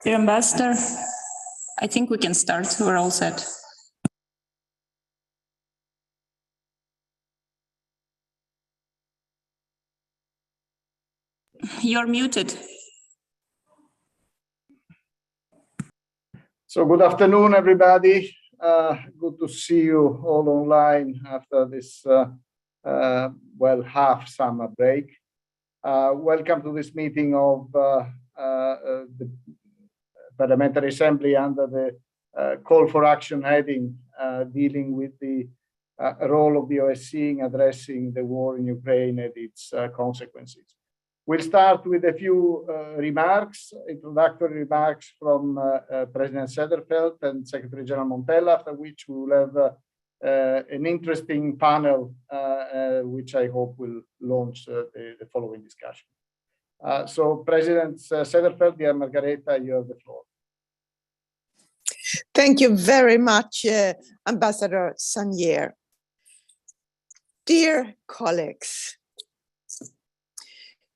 Dear Ambassador, I think we can start. We're all set. You're muted. So good afternoon, everybody. Good to see you all online after this, half summer break. Welcome to this meeting of the Parliamentary Assembly under the call for action heading, dealing with the role of the OSCE in addressing the war in Ukraine and its consequences. We'll start with a few introductory remarks from President Sederfeld and Secretary General Montella, after which we will have an interesting panel, which I hope will launch the following discussion. So President Sederfeld, dear Margareta, you have the floor. Thank you very much, Ambassador Sanier. Dear colleagues,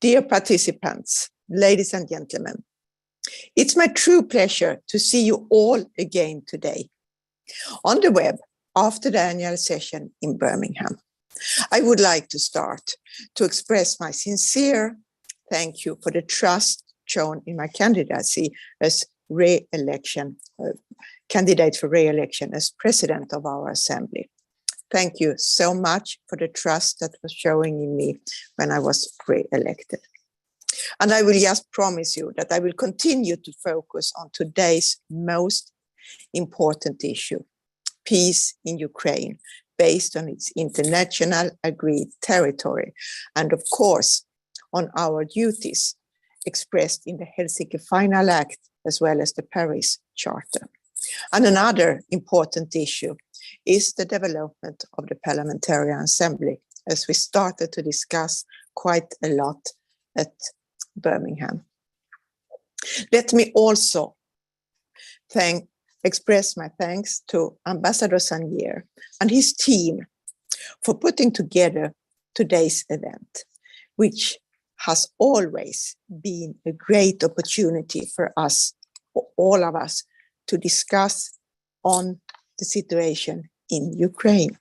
dear participants, ladies and gentlemen, it's my true pleasure to see you all again today on the web after the annual session in Birmingham. I would like to start to express my sincere thank you for the trust shown in my candidacy as candidate for re-election as President of our Assembly. Thank you so much for the trust that was showing in me when I was re-elected. And I will just promise you that I will continue to focus on today's most important issue, peace in Ukraine, based on its international agreed territory, and of course, on our duties expressed in the Helsinki Final Act, as well as the Paris Charter. And another important issue is the development of the Parliamentary Assembly, as we started to discuss quite a lot at Birmingham. Let me also express my thanks to Ambassador Sanier and his team for putting together today's event, which has always been a great opportunity for us, for all of us, to discuss on the situation in Ukraine.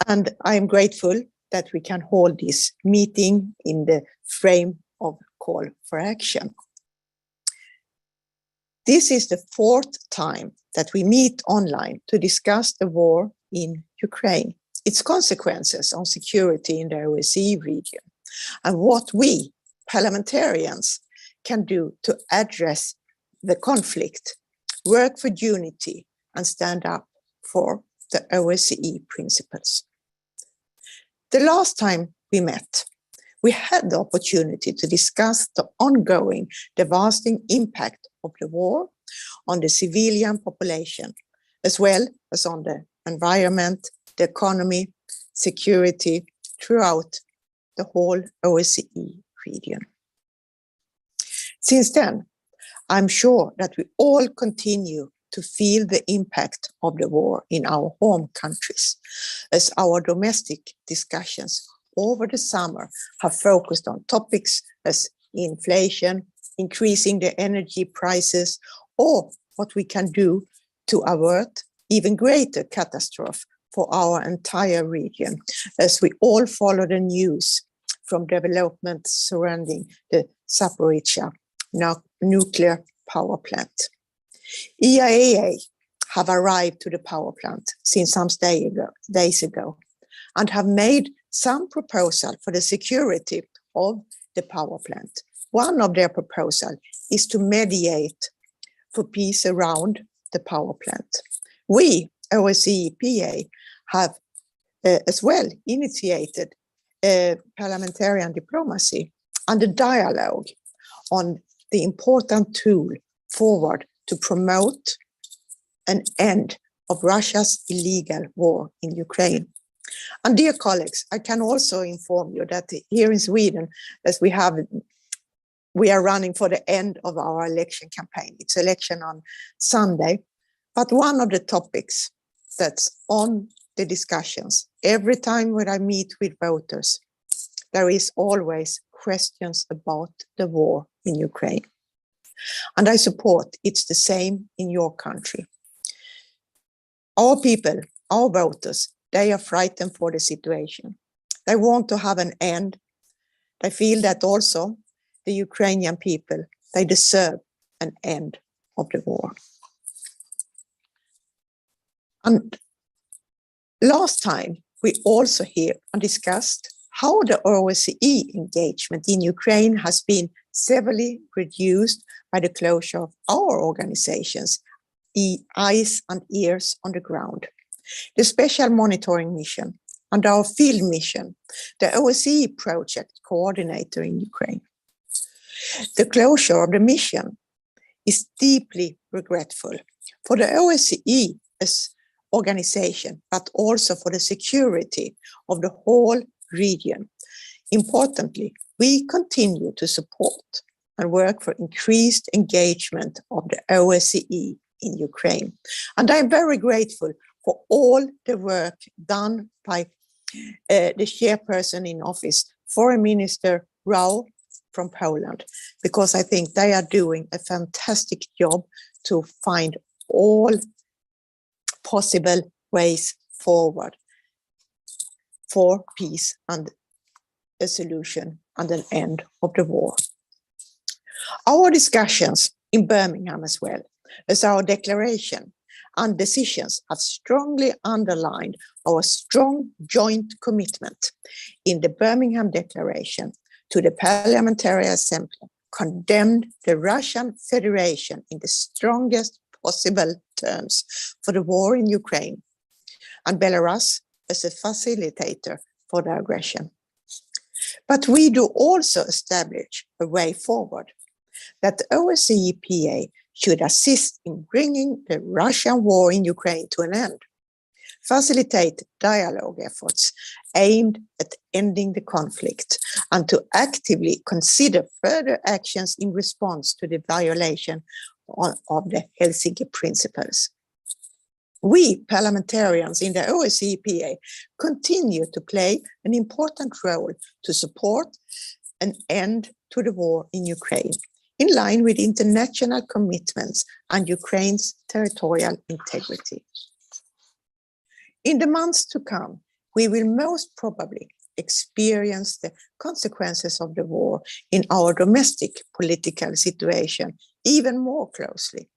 And I am grateful that we can hold this meeting in the frame of call for action. This is the fourth time that we meet online to discuss the war in Ukraine, its consequences on security in the OSCE region, and what we parliamentarians can do to address the conflict, work for unity, and stand up for the OSCE principles. The last time we met, we had the opportunity to discuss the ongoing devastating impact of the war on the civilian population, as well as on the environment, the economy, security throughout the whole OSCE region. Since then, I'm sure that we all continue to feel the impact of the war in our home countries, as our domestic discussions over the summer have focused on topics as inflation, increasing the energy prices, or what we can do to avert even greater catastrophe for our entire region, as we all follow the news from developments surrounding the Zaporizhzhia nuclear power plant. EIA have arrived to the power plant since some days ago and have made some proposal for the security of the power plant. One of their proposals is to mediate for peace around the power plant. We, OSCE PA, have as well initiated parliamentarian diplomacy and a dialogue on the important tool forward to promote an end of Russia's illegal war in Ukraine. And dear colleagues, I can also inform you that here in Sweden, as we are running for the end of our election campaign. It's election on Sunday, but one of the topics that's on the discussions, every time when I meet with voters, there is always questions about the war in Ukraine. And I support it's the same in your country. Our people, our voters, they are frightened for the situation. They want to have an end. They feel that also the Ukrainian people, they deserve an end of the war. And last time, we also hear and discussed how the OSCE engagement in Ukraine has been severely reduced by the closure of our organizations, eyes and ears on the ground. The special monitoring mission and our field mission, the OSCE project coordinator in Ukraine. The closure of the mission is deeply regretful for the OSCE as organization, but also for the security of the whole region. Importantly, we continue to support and work for increased engagement of the OSCE in Ukraine. And I'm very grateful for all the work done by the chairperson in office, Foreign Minister Rao from Poland, because I think they are doing a fantastic job to find all possible ways forward for peace and a solution and an end of the war. Our discussions in Birmingham as well as our declaration and decisions have strongly underlined our strong joint commitment in the Birmingham Declaration to the Parliamentary Assembly, condemned the Russian Federation in the strongest possible terms for the war in Ukraine, and Belarus as a facilitator for the aggression. But we do also establish a way forward that the OSCE PA should assist in bringing the Russian war in Ukraine to an end, facilitate dialogue efforts aimed at ending the conflict, and to actively consider further actions in response to the violation of the Helsinki Principles. We parliamentarians in the OSCE PA continue to play an important role to support an end to the war in Ukraine, in line with international commitments and Ukraine's territorial integrity. In the months to come, we will most probably experience the consequences of the war in our domestic political situation even more closely.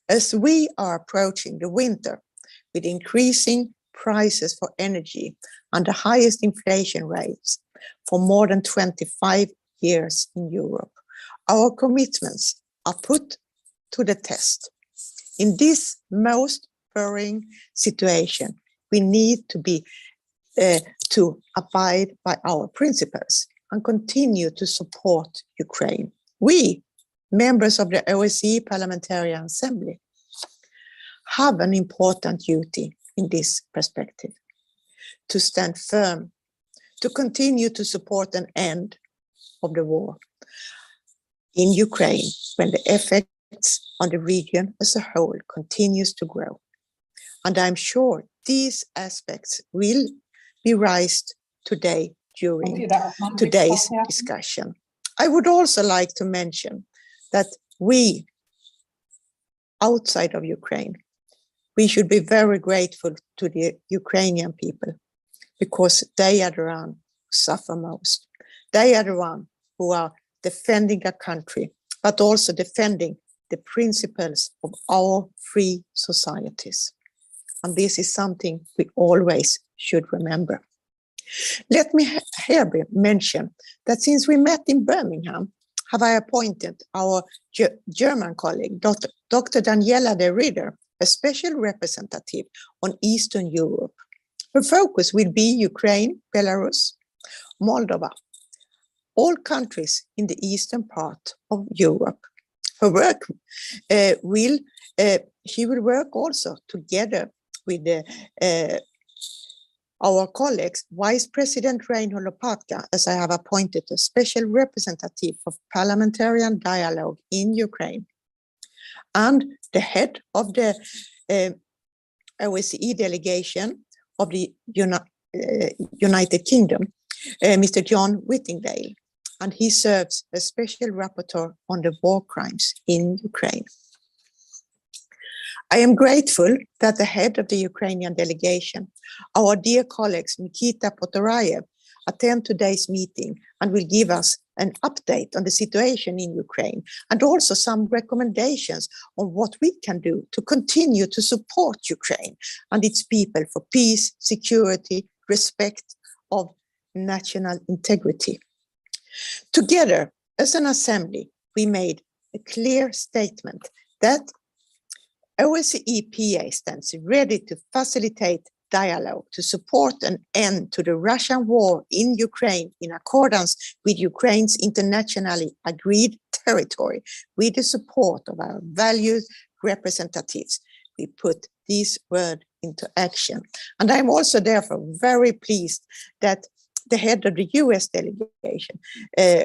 As we are approaching the winter with increasing prices for energy and the highest inflation rates for more than 25 years in Europe, our commitments are put to the test. In this most worrying situation, we need to abide by our principles and continue to support Ukraine. We, members of the OSCE Parliamentary Assembly, have an important duty in this perspective: to stand firm, to continue to support an end of the war in Ukraine when the effects on the region as a whole continues to grow. And I'm sure these aspects will be raised today during today's discussion. I would also like to mention that we, outside of Ukraine, we should be very grateful to the Ukrainian people, because they are the ones who suffer most. They are the ones who are defending their country, but also defending the principles of our free societies. And this is something we always should remember. Let me here mention that since we met in Birmingham, have I appointed our German colleague, Dr. Daniela de Ridder, a special representative on Eastern Europe. Her focus will be Ukraine, Belarus, Moldova, all countries in the eastern part of Europe. Her work she will work also together with our colleagues, Vice President Reinhold Lopatka, as I have appointed a special representative for parliamentarian dialogue in Ukraine, and the head of the OSCE delegation of the United Kingdom, Mr. John Whittingdale. and he serves as special rapporteur on the war crimes in Ukraine. I am grateful that the head of the Ukrainian delegation, our dear colleagues Nikita Potorayev, attend today's meeting and will give us an update on the situation in Ukraine and also some recommendations on what we can do to continue to support Ukraine and its people for peace, security, respect of national integrity. Together, as an assembly, we made a clear statement that OSCE PA stands ready to facilitate dialogue to support an end to the Russian war in Ukraine in accordance with Ukraine's internationally agreed territory with the support of our valued representatives. We put this word into action. And I'm also therefore very pleased that the head of the US delegation,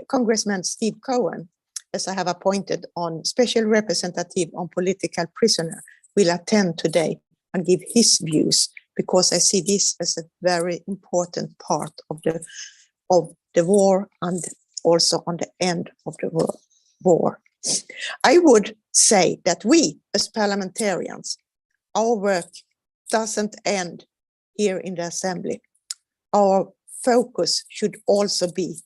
Congressman Steve Cohen, as I have appointed on Special Representative on Political Prisoner, will attend today and give his views, because I see this as a very important part of the war and also on the end of the war. I would say that we as parliamentarians, our work doesn't end here in the assembly. Our focus should also be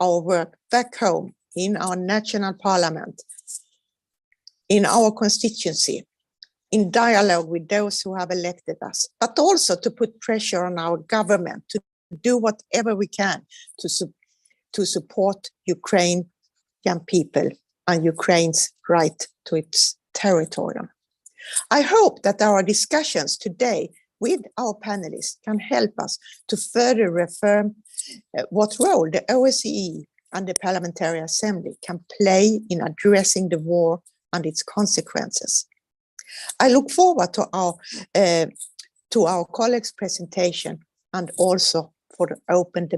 our work back home in our national parliament, in our constituency, in dialogue with those who have elected us, but also to put pressure on our government to do whatever we can to support Ukrainian people and Ukraine's right to its territorium. I hope that our discussions today with our panelists can help us to further reaffirm what role the OSCE and the Parliamentary Assembly can play in addressing the war and its consequences. I look forward to our colleagues' presentation and also for the open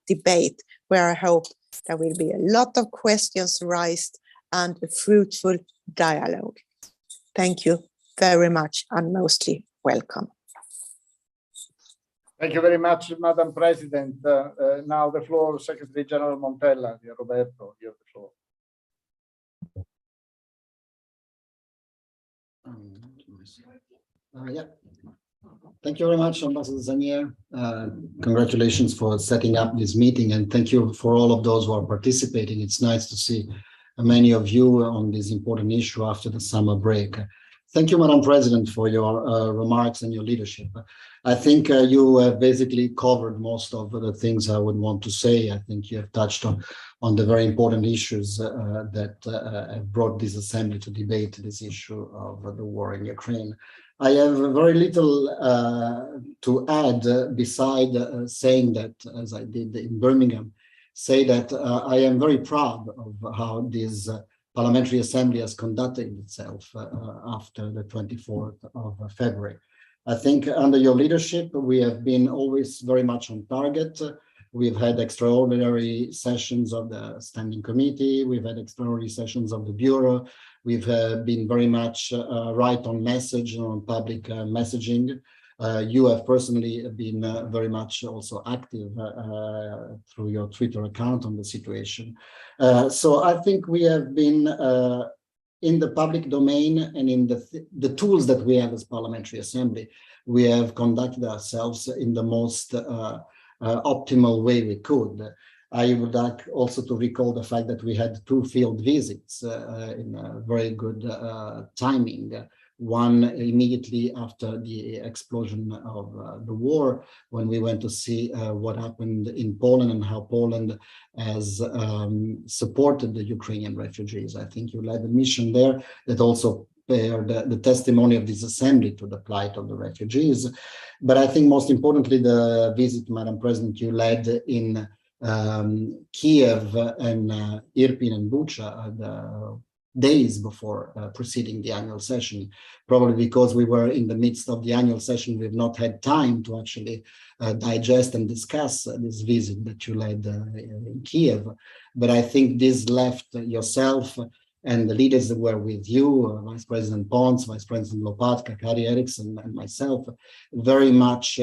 debate, where I hope there will be a lot of questions raised and a fruitful dialogue. Thank you very much and mostly welcome. Thank you very much, Madam President. Now the floor, Secretary General Montella. Roberto, you have the floor. Yeah. Thank you very much, Ambassador Zanier. Congratulations for setting up this meeting, and thank you for all of those who are participating. It's nice to see many of you on this important issue after the summer break. Thank you, Madam President, for your remarks and your leadership. I think you have basically covered most of the things I would want to say. I think you have touched on the very important issues that have brought this assembly to debate this issue of the war in Ukraine. I have very little to add beside saying that, as I did in Birmingham, say that I am very proud of how this Parliamentary Assembly has conducted itself after the 24th of February. I think under your leadership, we have been always very much on target. We've had extraordinary sessions of the Standing Committee. We've had extraordinary sessions of the Bureau. We've been very much right on message and on public messaging. You have personally been very much also active through your Twitter account on the situation. So I think we have been in the public domain and in the tools that we have as Parliamentary Assembly, we have conducted ourselves in the most optimal way we could. I would like also to recall the fact that we had 2 field visits in very good timing. One immediately after the explosion of the war, when we went to see what happened in Poland and how Poland has supported the Ukrainian refugees. I think you led a mission there that also bear the testimony of this assembly to the plight of the refugees. But I think most importantly, the visit, Madam President, you led in Kiev and Irpin and Bucha, the days before preceding the annual session, probably because we were in the midst of the annual session. We've not had time to actually digest and discuss this visit that you led in Kiev. But I think this left yourself and the leaders that were with you, Vice President Pons, Vice President Lopatka, Kari Eriksson, and myself, very much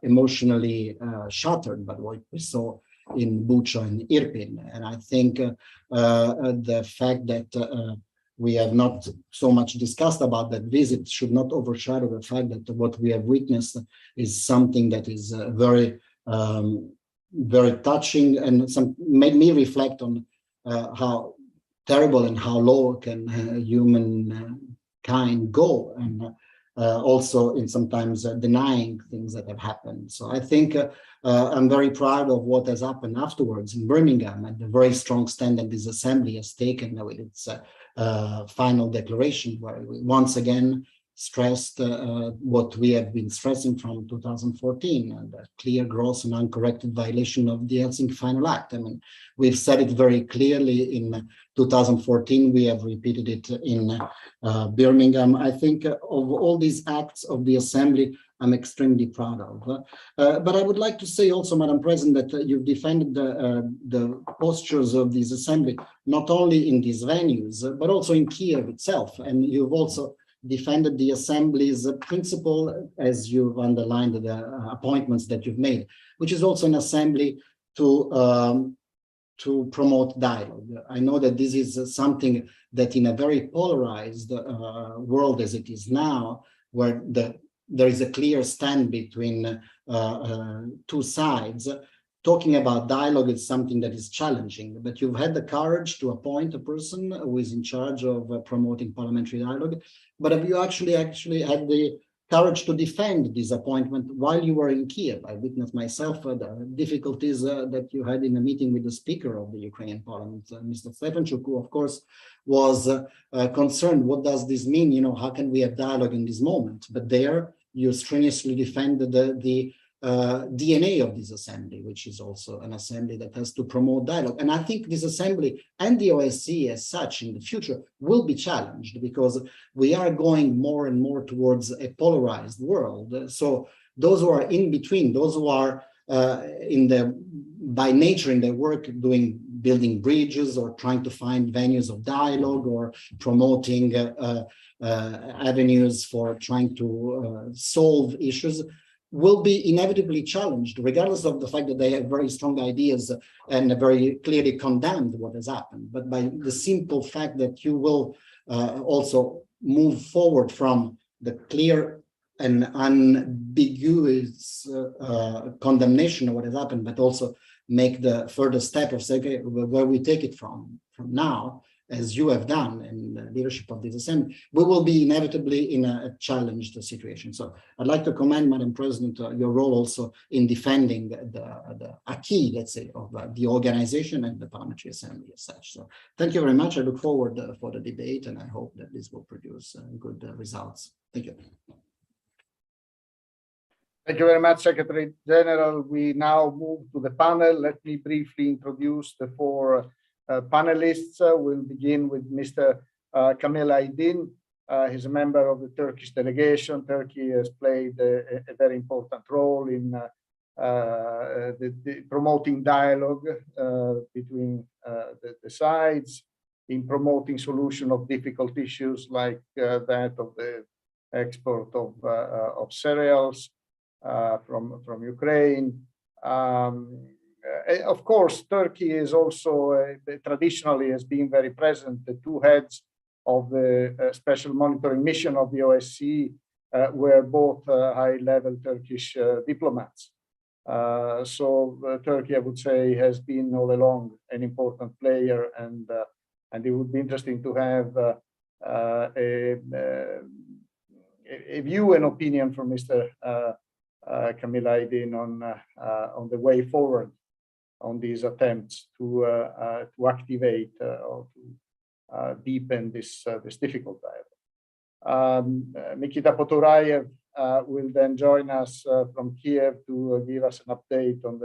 emotionally shattered by what we saw in Bucha and Irpin. And I think the fact that we have not so much discussed about that visit should not overshadow the fact that what we have witnessed is something that is very, very touching, and made me reflect on how terrible and how low can humankind go, and also in sometimes denying things that have happened. So I think I'm very proud of what has happened afterwards in Birmingham, and the very strong stand that this assembly has taken with its final declaration, where we once again stressed what we have been stressing from 2014, and a clear, gross, and uncorrected violation of the Helsinki Final Act. I mean, we've said it very clearly in 2014. We have repeated it in Birmingham. I think of all these acts of the Assembly, I'm extremely proud of. But I would like to say also, Madam President, that you've defended the postures of this Assembly, not only in these venues, but also in Kiev itself. And you've also defended the Assembly's principle, as you've underlined the appointments that you've made, which is also an Assembly to promote dialogue. I know that this is something that in a very polarized world as it is now, where there is a clear stand between two sides, talking about dialogue is something that is challenging. But you've had the courage to appoint a person who is in charge of promoting parliamentary dialogue. But have you actually had the courage to defend this appointment while you were in Kiev? I witnessed myself the difficulties that you had in a meeting with the Speaker of the Ukrainian Parliament, Mr. Stefanchuk, who of course was concerned. What does this mean? You know, how can we have dialogue in this moment? But there you strenuously defended the DNA of this assembly, which is also an assembly that has to promote dialogue. And I think this assembly and the OSCE as such in the future will be challenged, because we are going more and more towards a polarized world. So those who are in between, those who are by nature in their work building bridges or trying to find venues of dialogue or promoting avenues for trying to solve issues, will be inevitably challenged, regardless of the fact that they have very strong ideas and very clearly condemned what has happened. But by the simple fact that you will also move forward from the clear and unambiguous condemnation of what has happened, but also make the further step of saying, okay, where we take it from now, as you have done in the leadership of this assembly, we will be inevitably in a challenged situation. So I'd like to commend, Madam President, your role also in defending the acquis, let's say, of the organization and the Parliamentary Assembly as such. So thank you very much. I look forward for the debate, and I hope that this will produce good results. Thank you. Thank you very much, Secretary General. We now move to the panel. Let me briefly introduce the four panelists. We'll begin with Mr. Kamil Aydin. He's a member of the Turkish delegation. Turkey has played a very important role in promoting dialogue between the sides, in promoting solution of difficult issues like that of the export of cereals from Ukraine. Of course, Turkey is also traditionally has been very present. The two heads of the special monitoring mission of the OSCE were both high-level Turkish diplomats. So Turkey, I would say, has been all along an important player, and it would be interesting to have a view and opinion from Mr. Kamil Aydin on the way forward on these attempts to activate or to deepen this difficult dialogue. Nikita Potorayev will then join us from Kiev to give us an update on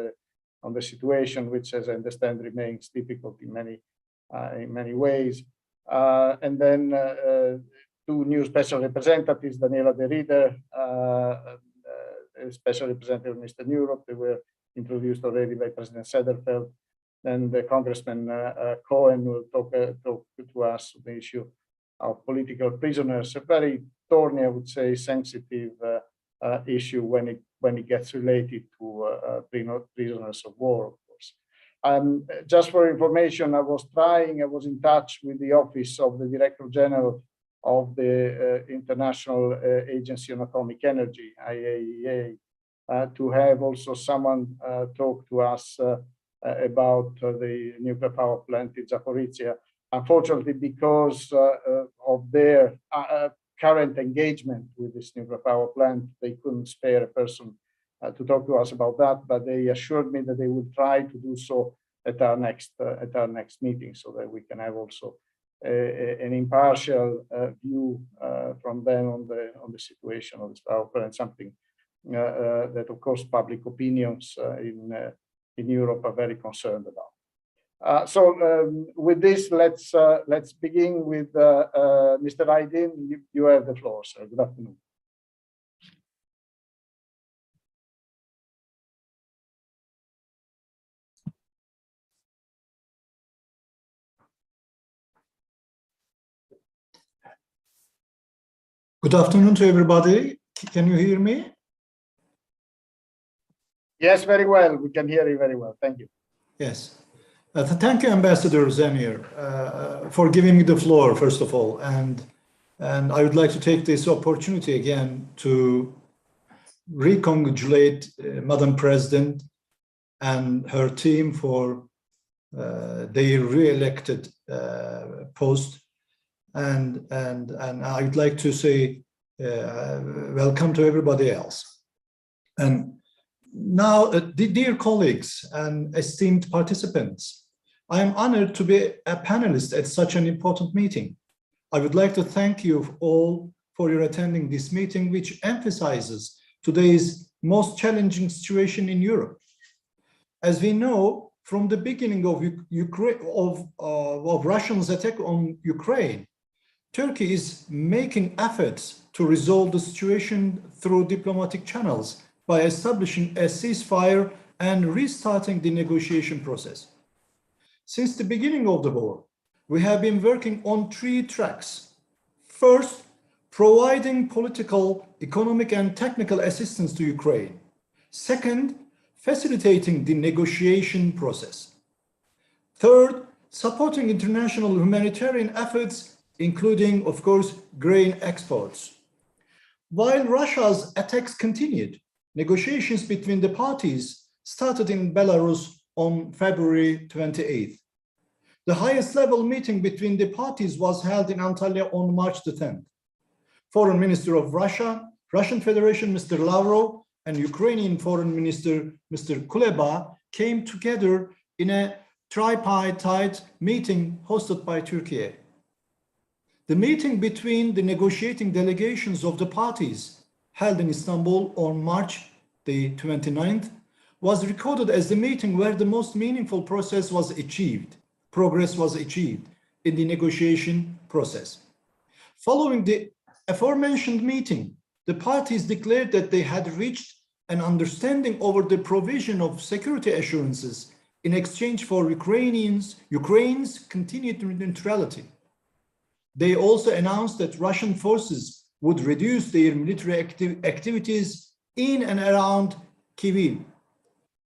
the situation, which, as I understand, remains difficult in many ways. And then two new special representatives, Daniela De Ridder, Special Representative of Eastern Europe. They were introduced already by President Sederfeld. Then the Congressman Cohen will talk to us on the issue of political prisoners, a very thorny, I would say, sensitive issue when it gets related to prisoners of war, of course. Just for information, I was in touch with the office of the Director General of the International Agency on Atomic Energy, IAEA, to have also someone talk to us about the nuclear power plant in Zaporizhia. Unfortunately, because of their current engagement with this nuclear power plant, they couldn't spare a person to talk to us about that, but they assured me that they would try to do so at our next meeting, so that we can have also an impartial view from them on the situation of this power plant, something that, of course, public opinions in Europe are very concerned about. With this, let's begin with Mr. Aydin. You have the floor, sir. Good afternoon. Good afternoon to everybody. Can you hear me? Yes, very well. We can hear you very well. Thank you. Yes. Thank you, Ambassador Zanir, for giving me the floor, first of all. And I would like to take this opportunity again to recongratulate Madam President and her team for their re-elected post. And I would like to say welcome to everybody else. And now, dear colleagues and esteemed participants, I am honored to be a panelist at such an important meeting. I would like to thank you all for your attending this meeting, which emphasizes today's most challenging situation in Europe. As we know, from the beginning of Russia's attack on Ukraine, Turkey is making efforts to resolve the situation through diplomatic channels by establishing a ceasefire and restarting the negotiation process. Since the beginning of the war, we have been working on 3 tracks. First, providing political, economic, and technical assistance to Ukraine. Second, facilitating the negotiation process. Third, supporting international humanitarian efforts, including, of course, grain exports. While Russia's attacks continued, negotiations between the parties started in Belarus on February 28th. The highest level meeting between the parties was held in Antalya on March the 10th. Foreign Minister of Russia, Russian Federation, Mr. Lavrov, and Ukrainian Foreign Minister, Mr. Kuleba, came together in a tripartite meeting hosted by Turkey. The meeting between the negotiating delegations of the parties held in Istanbul on March the 29th was recorded as the meeting where the most meaningful progress was achieved in the negotiation process. Following the aforementioned meeting, the parties declared that they had reached an understanding over the provision of security assurances in exchange for Ukraine's continued neutrality. They also announced that Russian forces would reduce their military activities in and around Kyiv.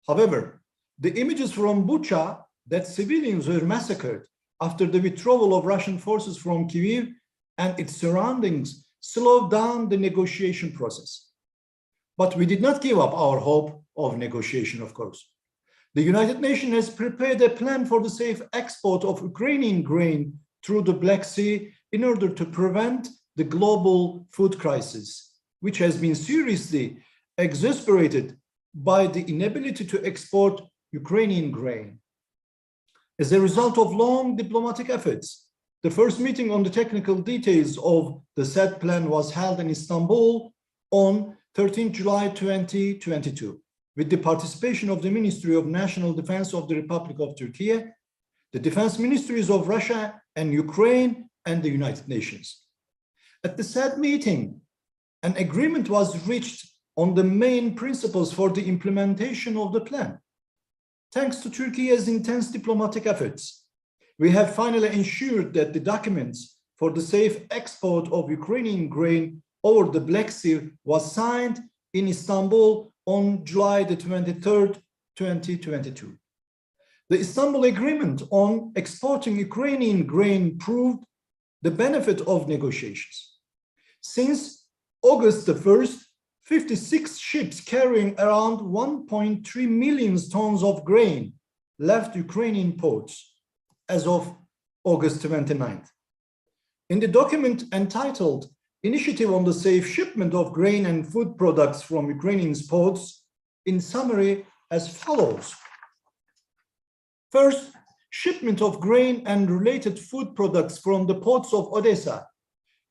However, the images from Bucha that civilians were massacred after the withdrawal of Russian forces from Kyiv and its surroundings slowed down the negotiation process. But we did not give up our hope of negotiation, of course. The United Nations has prepared a plan for the safe export of Ukrainian grain through the Black Sea in order to prevent the global food crisis, which has been seriously exacerbated by the inability to export Ukrainian grain. As a result of long diplomatic efforts, the first meeting on the technical details of the said plan was held in Istanbul on 13 July 2022, with the participation of the Ministry of National Defense of the Republic of Turkey, the defense ministries of Russia and Ukraine, and the United Nations. At the said meeting, an agreement was reached on the main principles for the implementation of the plan. Thanks to Turkey's intense diplomatic efforts, we have finally ensured that the documents for the safe export of Ukrainian grain over the Black Sea was signed in Istanbul on July the 23rd, 2022. The Istanbul Agreement on exporting Ukrainian grain proved the benefit of negotiations. Since August the 1st, 56 ships carrying around 1.3 million tons of grain left Ukrainian ports as of August 29th. In the document entitled Initiative on the Safe Shipment of Grain and Food Products from Ukrainian Ports, in summary as follows. First, shipment of grain and related food products from the ports of Odessa,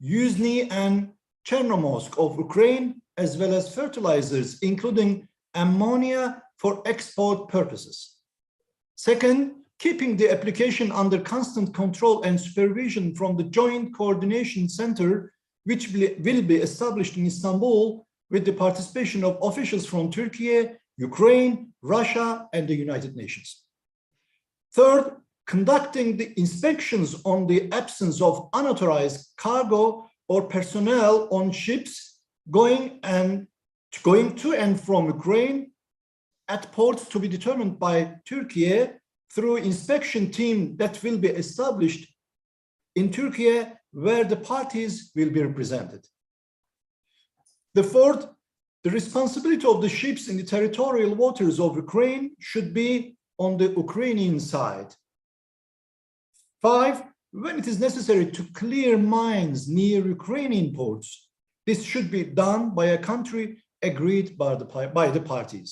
Yuzhny and Chernomorsk of Ukraine, as well as fertilizers, including ammonia for export purposes. Second, keeping the application under constant control and supervision from the Joint Coordination Center, which will be established in Istanbul with the participation of officials from Turkey, Ukraine, Russia, and the United Nations. Third, conducting the inspections on the absence of unauthorized cargo or personnel on ships going to and from Ukraine at ports to be determined by Turkey through inspection team that will be established in Turkey where the parties will be represented. The fourth, the responsibility of the ships in the territorial waters of Ukraine should be on the Ukrainian side. 5, when it is necessary to clear mines near Ukrainian ports, this should be done by a country agreed by the parties.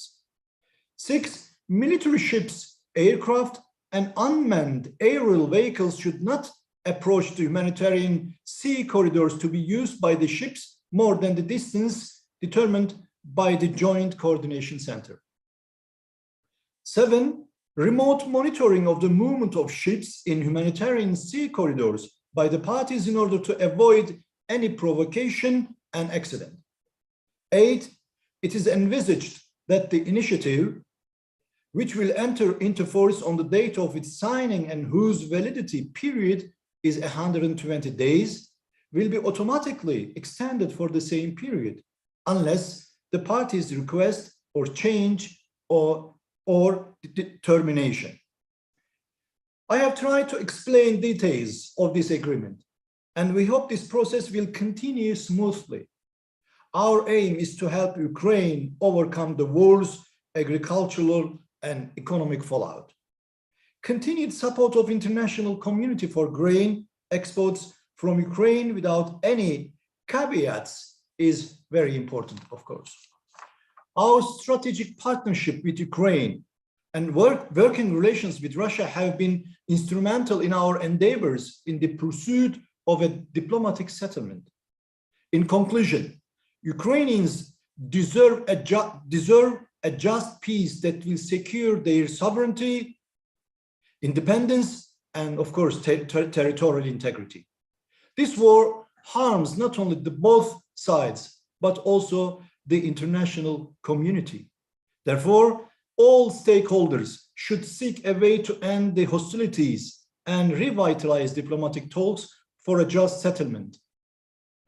6, military ships, aircraft, and unmanned aerial vehicles should not approach the humanitarian sea corridors to be used by the ships more than the distance determined by the Joint Coordination Center. 7, remote monitoring of the movement of ships in humanitarian sea corridors by the parties in order to avoid any provocation and accident. 8, it is envisaged that the initiative, which will enter into force on the date of its signing and whose validity period is 120 days, will be automatically extended for the same period, unless the parties request or change or termination. I have tried to explain details of this agreement, and we hope this process will continue smoothly. Our aim is to help Ukraine overcome the war's agricultural and economic fallout. Continued support of international community for grain exports from Ukraine without any caveats is very important, of course. Our strategic partnership with Ukraine and working relations with Russia have been instrumental in our endeavors in the pursuit of a diplomatic settlement. In conclusion, Ukrainians deserve a just peace that will secure their sovereignty, independence, and of course, territorial integrity. This war harms not only both sides, but also the international community. Therefore, all stakeholders should seek a way to end the hostilities and revitalize diplomatic talks for a just settlement.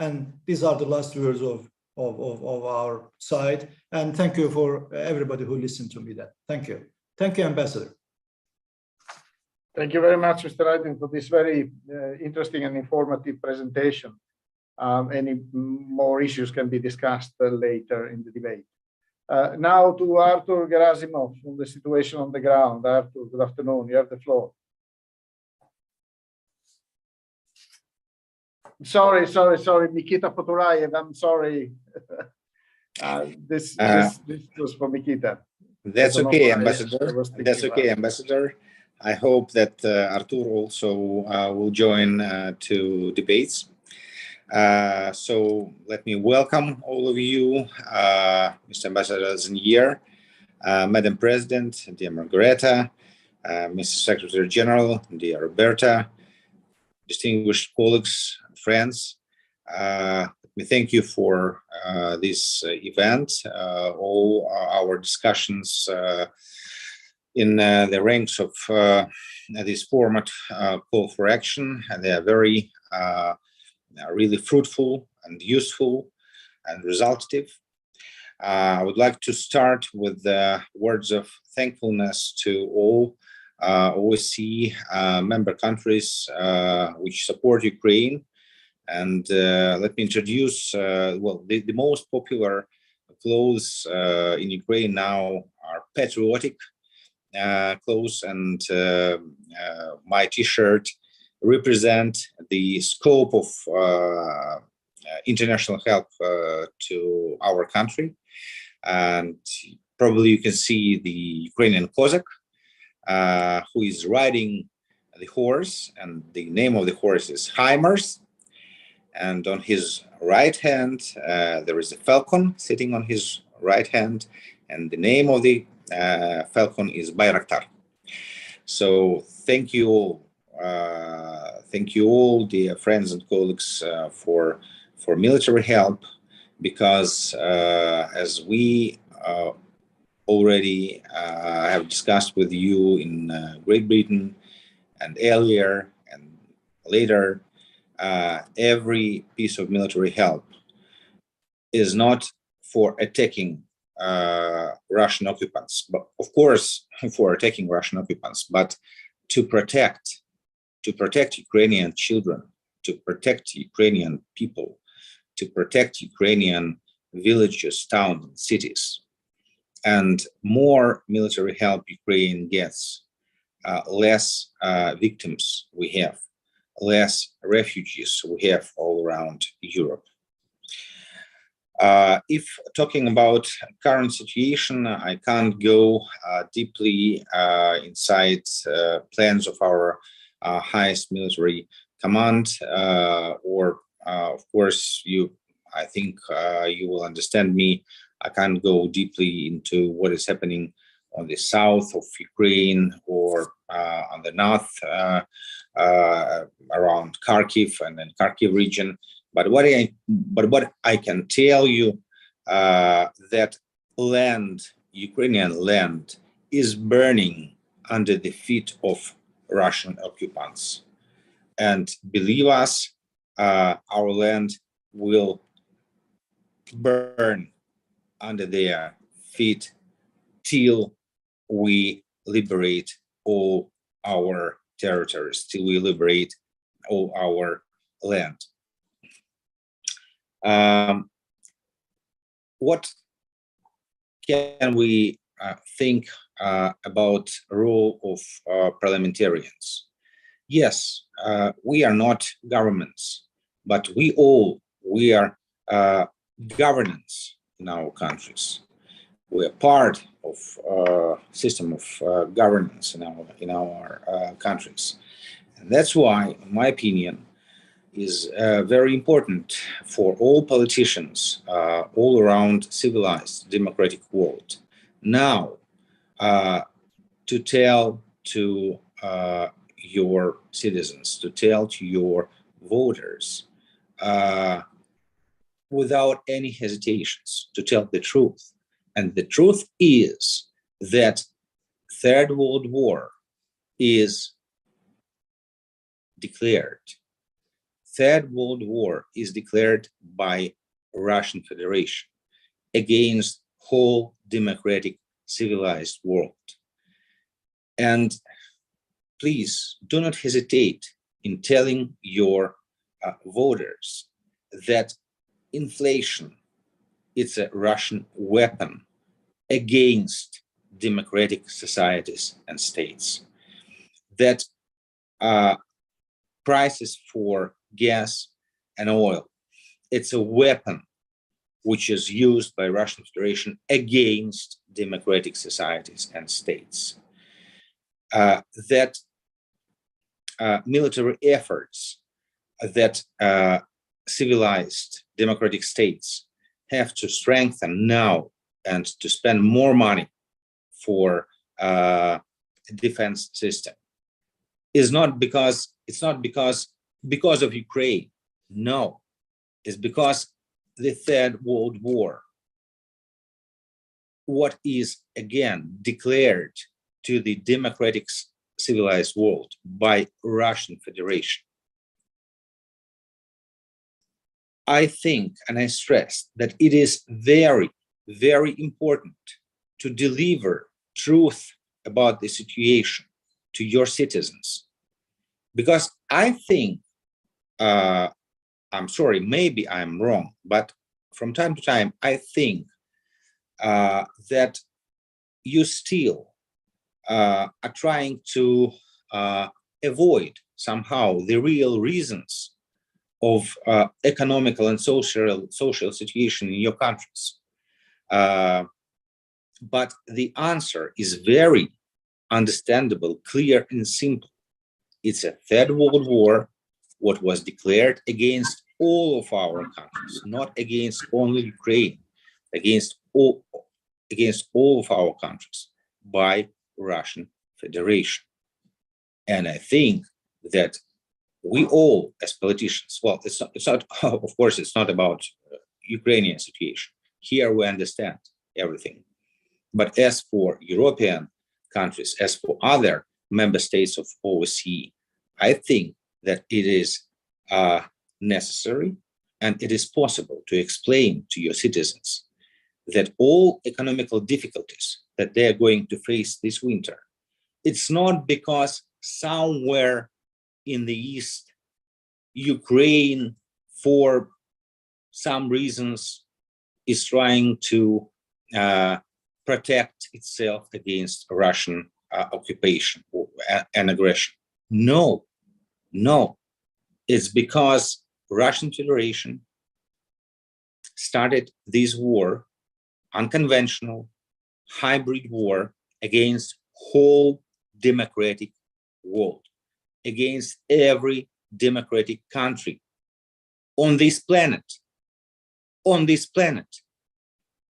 And these are the last words of our side. And thank you for everybody who listened to me. Thank you. Thank you, Ambassador. Thank you very much, Mr. Aydin, for this very interesting and informative presentation. Any more issues can be discussed later in the debate. Now to Artur Gerasimov on the situation on the ground. Artur, good afternoon. You have the floor. Sorry, Nikita Poturayev. I'm sorry. This was for Nikita. That's okay, Ambassador. That's okay, Ambassador. I hope that Artur also will join to debates. So let me welcome all of you, Mr. Ambassador Zanier, Madam President, dear Margareta, Mr. Secretary General, dear Roberta, distinguished colleagues, friends. Let me thank you for this event. All our discussions in the ranks of this format call for action, and they are very really fruitful and useful and resultative. I would like to start with words of thankfulness to all OSCE member countries which support Ukraine. And let me introduce, well, the most popular clothes in Ukraine now are patriotic clothes, and my t-shirt represent the scope of international help to our country. And probably you can see the Ukrainian Cossack who is riding the horse, and the name of the horse is Heimers. And on his right hand, there is a falcon sitting on his right hand, and the name of the falcon is Bayraktar. So thank you all, dear friends and colleagues, for military help, because as we already have discussed with you in Great Britain and earlier and later, every piece of military help is not for attacking Russian occupants, but of course for attacking Russian occupants, but to protect Ukrainian children, to protect Ukrainian people, to protect Ukrainian villages, towns, and cities. And more military help Ukraine gets, less victims we have, less refugees we have all around Europe. If talking about current situation, I can't go deeply inside plans of our highest military command, or of course, I think you will understand me. I can't go deeply into what is happening on the south of Ukraine or on the north around Kharkiv and then Kharkiv region. But what I can tell you that Ukrainian land is burning under the feet of Russian occupants. And believe us, our land will burn under their feet till we liberate all our territories, till we liberate all our land. What can we think about role of parliamentarians? Yes, we are not governments, but we are governance in our countries. We are part of a system of governance in our countries. And that's why, in my opinion, is very important for all politicians all around civilized democratic world now to tell to your citizens, to tell to your voters without any hesitations, to tell the truth. And the truth is that Third World War is declared. Third World War is declared by Russian Federation against whole democratic civilized world. And please do not hesitate in telling your voters that inflation is a Russian weapon against democratic societies and states. That prices for gas and oil, it's a weapon which is used by Russian Federation against democratic societies and states. That military efforts that civilized democratic states have to strengthen now and to spend more money for defense system is not because of Ukraine. No, it's because the Third World War, what is again declared to the democratic civilized world by Russian Federation. I think, and I stress, that it is very, very important to deliver truth about the situation, to your citizens. Because I think, I'm sorry, maybe I'm wrong, but from time to time, I think that you still are trying to avoid somehow the real reasons of economical and social situation in your countries. But the answer is very understandable, clear, and simple. It's a third world war, what was declared against all of our countries, not against only Ukraine, against all of our countries by Russian Federation. And I think that we all, as politicians, well, it's not of course, it's not about Ukrainian situation. Here we understand everything. But as for European countries, as for other member states of OSCE, I think that it is necessary and it is possible to explain to your citizens that all economical difficulties that they are going to face this winter, it's not because somewhere in the East, Ukraine, for some reasons, is trying to protect itself against Russian occupation and aggression. No, it's because Russian Federation started this war, unconventional, hybrid war against whole democratic world, against every democratic country on this planet,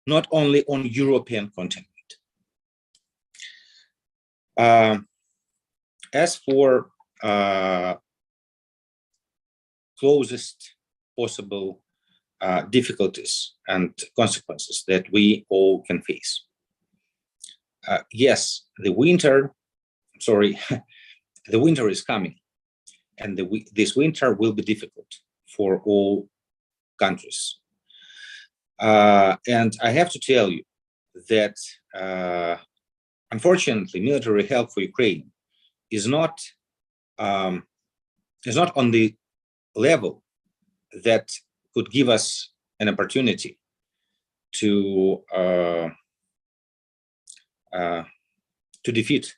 not only on European continent. As for closest possible difficulties and consequences that we all can face. Yes, the winter is coming, and this winter will be difficult for all countries. And I have to tell you that, unfortunately, military help for Ukraine is not on the level that could give us an opportunity to defeat,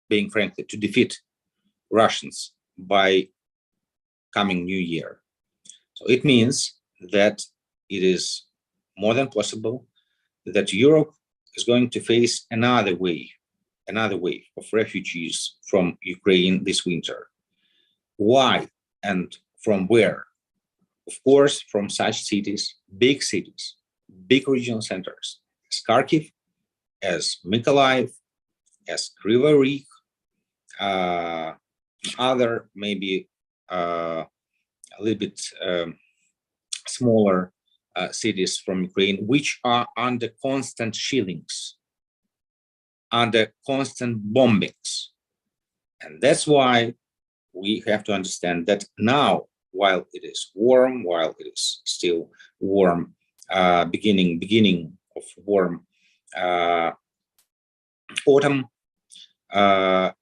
being frankly, to defeat Russians by coming new year. So it means that it is more than possible that Europe is going to face another wave of refugees from Ukraine this winter. Why and from where? Of course, from such cities, big regional centers, as Kharkiv, as Mykolaiv, as Kryvyi Rih, other maybe a little bit smaller cities from Ukraine, which are under constant shellings, under constant bombings. And that's why we have to understand that now, while it is warm, while it is still warm, beginning of warm autumn,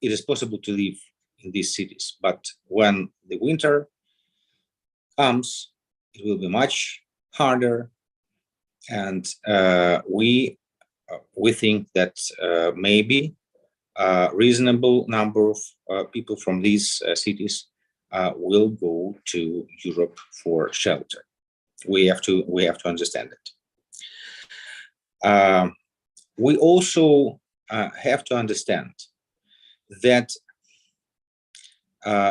it is possible to live in these cities. But when the winter comes, it will be much harder, and we think that maybe a reasonable number of people from these cities will go to Europe for shelter. We have to understand it. We also have to understand that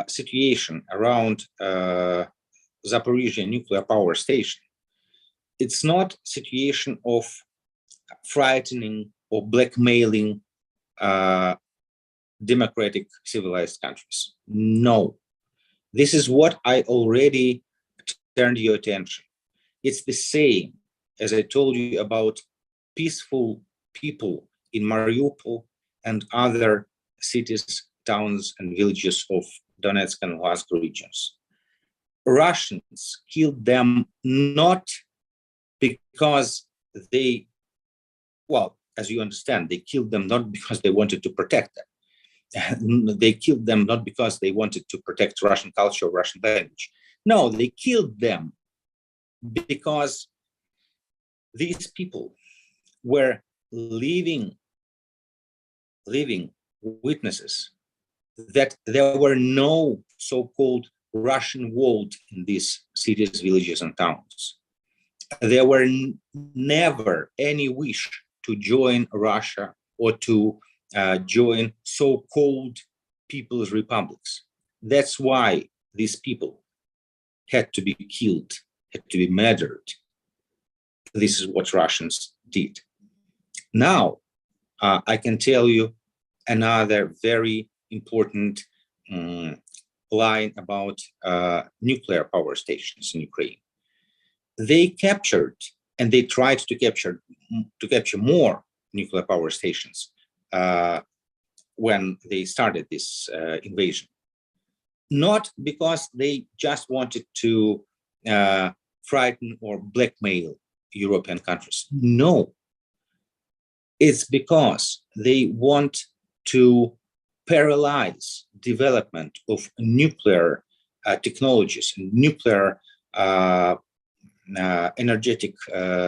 situation around Zaporizhzhia nuclear power station, it's not situation of frightening or blackmailing democratic civilized countries. No, this is what I already turned your attention. It's the same as I told you about peaceful people in Mariupol and other cities, towns, and villages of Donetsk and Luhansk regions. Russians killed them not because they, well, as you understand, they killed them not because they wanted to protect them. they killed them not because they wanted to protect Russian culture or Russian language. No, they killed them because these people were living witnesses that there were no so-called Russian world in these cities, villages, and towns. There were never any wish to join Russia or to join so-called people's republics. That's why these people had to be killed, had to be murdered. This is what Russians did. Now, I can tell you another very important line about nuclear power stations in Ukraine. They captured and they tried to capture more nuclear power stations when they started this invasion. Not because they just wanted to frighten or blackmail European countries. No, it's because they want to paralyze development of nuclear technologies, nuclear energetic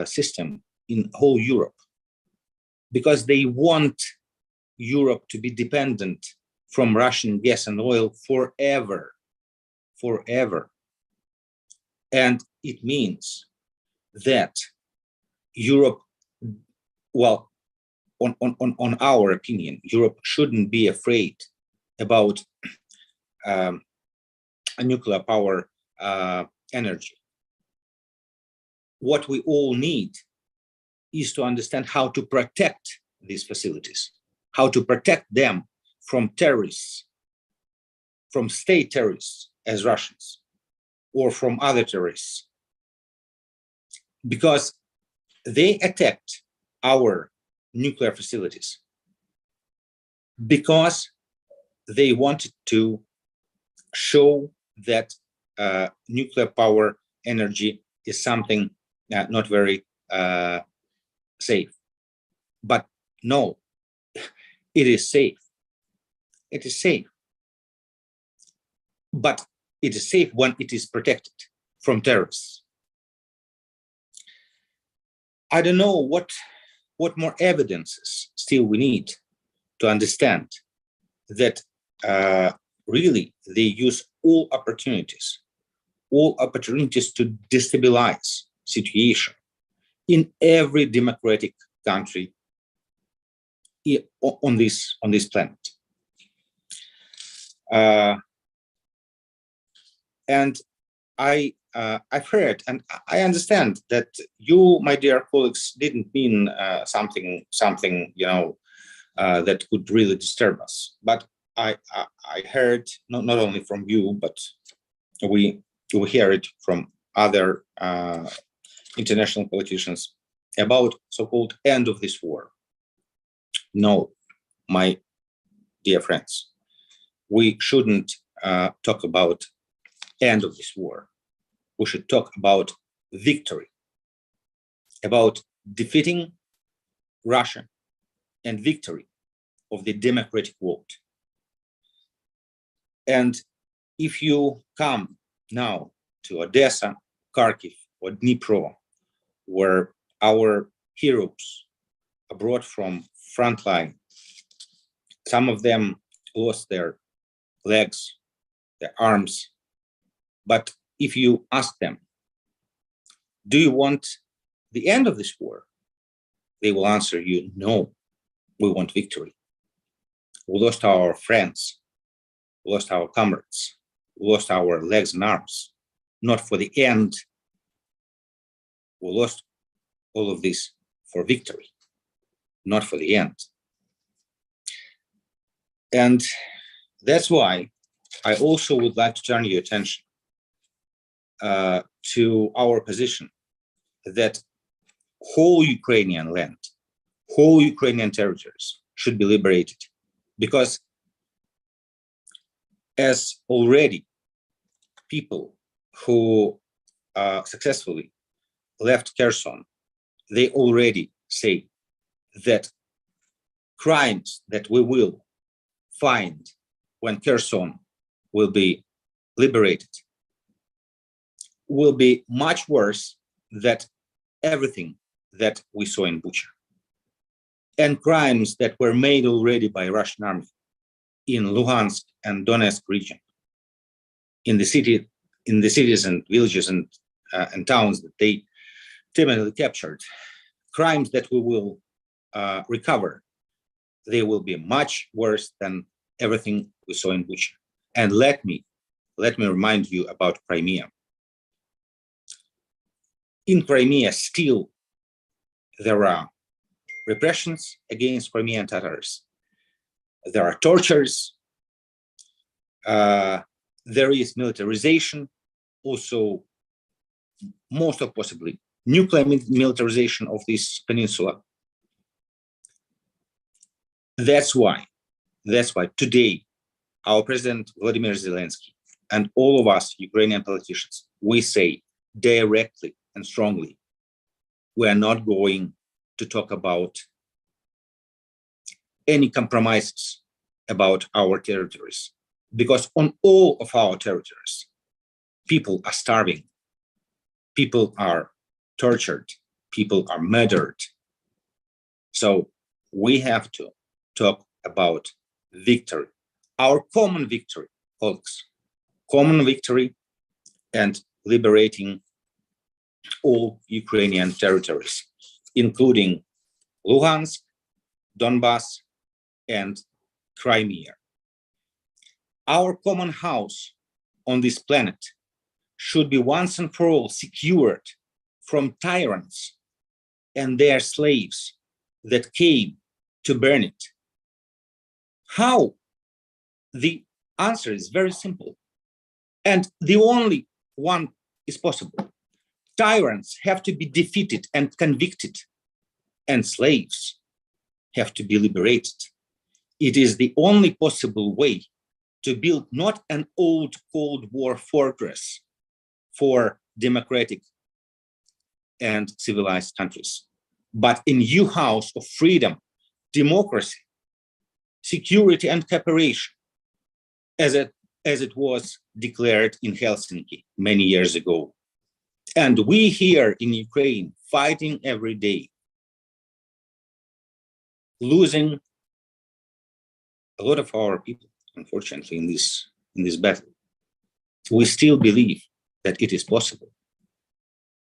system in whole Europe, because they want Europe to be dependent from Russian gas and oil forever. And it means that Europe, well, on our opinion, Europe shouldn't be afraid about a nuclear power energy. What we all need is to understand how to protect these facilities, how to protect them from terrorists, from state terrorists as Russians, or from other terrorists, because they attacked our nuclear facilities because they wanted to show that nuclear power energy is something not very safe. But no, it is safe. It is safe. But it is safe when it is protected from terrorists. I don't know what more evidences still we need to understand that really they use all opportunities to destabilize situation in every democratic country on this planet. And I've heard, and I understand that you, my dear colleagues, didn't mean something that could really disturb us. But I heard not only from you, but we hear it from other international politicians about so-called end of this war. No, my dear friends, we shouldn't talk about end of this war. We should talk about victory, about defeating Russia and victory of the democratic world. And if you come now to Odessa, Kharkiv, or Dnipro, where our heroes are brought from frontline, some of them lost their legs, their arms, but if you ask them, do you want the end of this war? They will answer you, no, we want victory. We lost our friends, we lost our comrades, we lost our legs and arms, not for the end. We lost all of this for victory, not for the end. And that's why I also would like to turn your attention to our position that whole Ukrainian land, whole Ukrainian territories should be liberated, because as already people who successfully left Kherson, they already say that crimes that we will find when Kherson will be liberated will be much worse than everything that we saw in Bucha. And crimes that were made already by Russian army in Luhansk and Donetsk region, in the cities and villages and towns that they timidly captured, crimes that we will recover, they will be much worse than everything we saw in Bucha. And let me remind you about Crimea. In Crimea, still there are repressions against Crimean Tatars. There are tortures. There is militarization, also most of possibly nuclear militarization of this peninsula. That's why today our President Vladimir Zelensky and all of us Ukrainian politicians, we say directly and strongly, we are not going to talk about any compromises about our territories, because on all of our territories, people are starving, people are tortured, people are murdered. So we have to talk about victory, our common victory, colleagues, common victory and liberating all Ukrainian territories, including Luhansk, Donbass, and Crimea. Our common house on this planet should be once and for all secured from tyrants and their slaves that came to burn it. How? The answer is very simple, and the only one is possible. Tyrants have to be defeated and convicted, and slaves have to be liberated. It is the only possible way to build not an old Cold War fortress for democratic and civilized countries, but a new house of freedom, democracy, security, and cooperation, as it was declared in Helsinki many years ago. And we here in Ukraine fighting every day, losing a lot of our people, unfortunately, in this battle. We still believe that it is possible.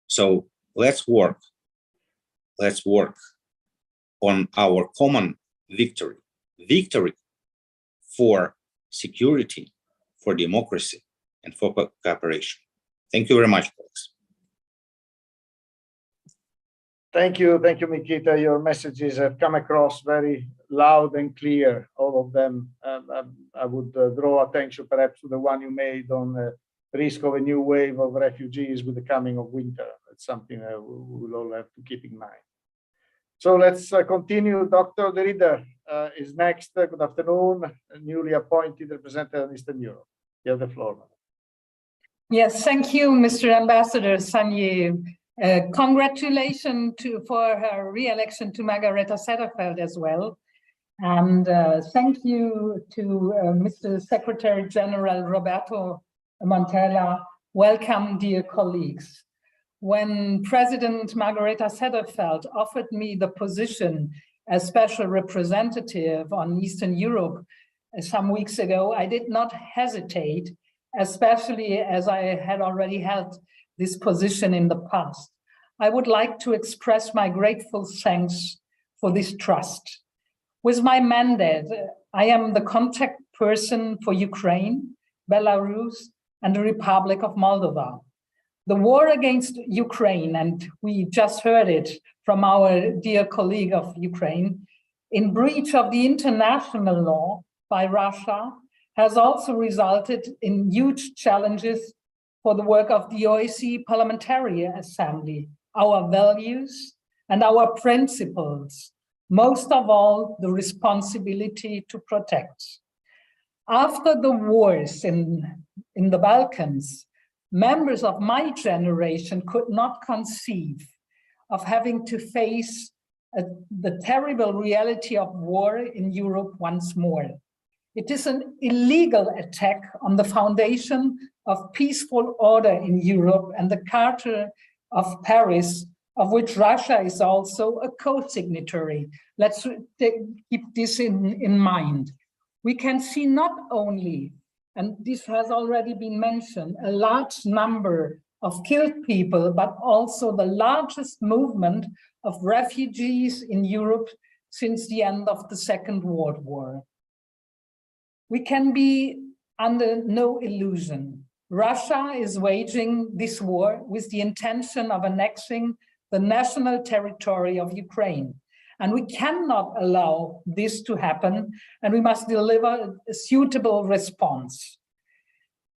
So let's work on our common victory for security, for democracy, and for cooperation. Thank you very much, folks. Thank you, Mikita. Your messages have come across very loud and clear, all of them. I would draw attention perhaps to the one you made on the risk of a new wave of refugees with the coming of winter. That's something we will all have to keep in mind. So let's continue. Dr. De Ridder is next. Good afternoon, newly appointed representative of Eastern Europe. You have the floor, madam. Yes, thank you, Mr. Ambassador Sanier. Congratulations for her re-election to Margareta Sederfeld as well. And thank you to Mr. Secretary General Roberto Montella. Welcome, dear colleagues. When President Margareta Sederfeld offered me the position as special representative on Eastern Europe some weeks ago, I did not hesitate, especially as I had already held this position in the past. I would like to express my grateful thanks for this trust. With my mandate, I am the contact person for Ukraine, Belarus, and the Republic of Moldova. The war against Ukraine, and we just heard it from our dear colleague of Ukraine, in breach of the international law by Russia, has also resulted in huge challenges for the work of the OSCE Parliamentary Assembly, our values and our principles, most of all, the responsibility to protect. After the wars in the Balkans, members of my generation could not conceive of having to face the terrible reality of war in Europe once more. It is an illegal attack on the foundation of peaceful order in Europe and the Charter of Paris, of which Russia is also a co-signatory. Let's keep this in mind. We can see not only, and this has already been mentioned, a large number of killed people, but also the largest movement of refugees in Europe since the end of the Second World War. We can be under no illusion. Russia is waging this war with the intention of annexing the national territory of Ukraine. And we cannot allow this to happen, and we must deliver a suitable response.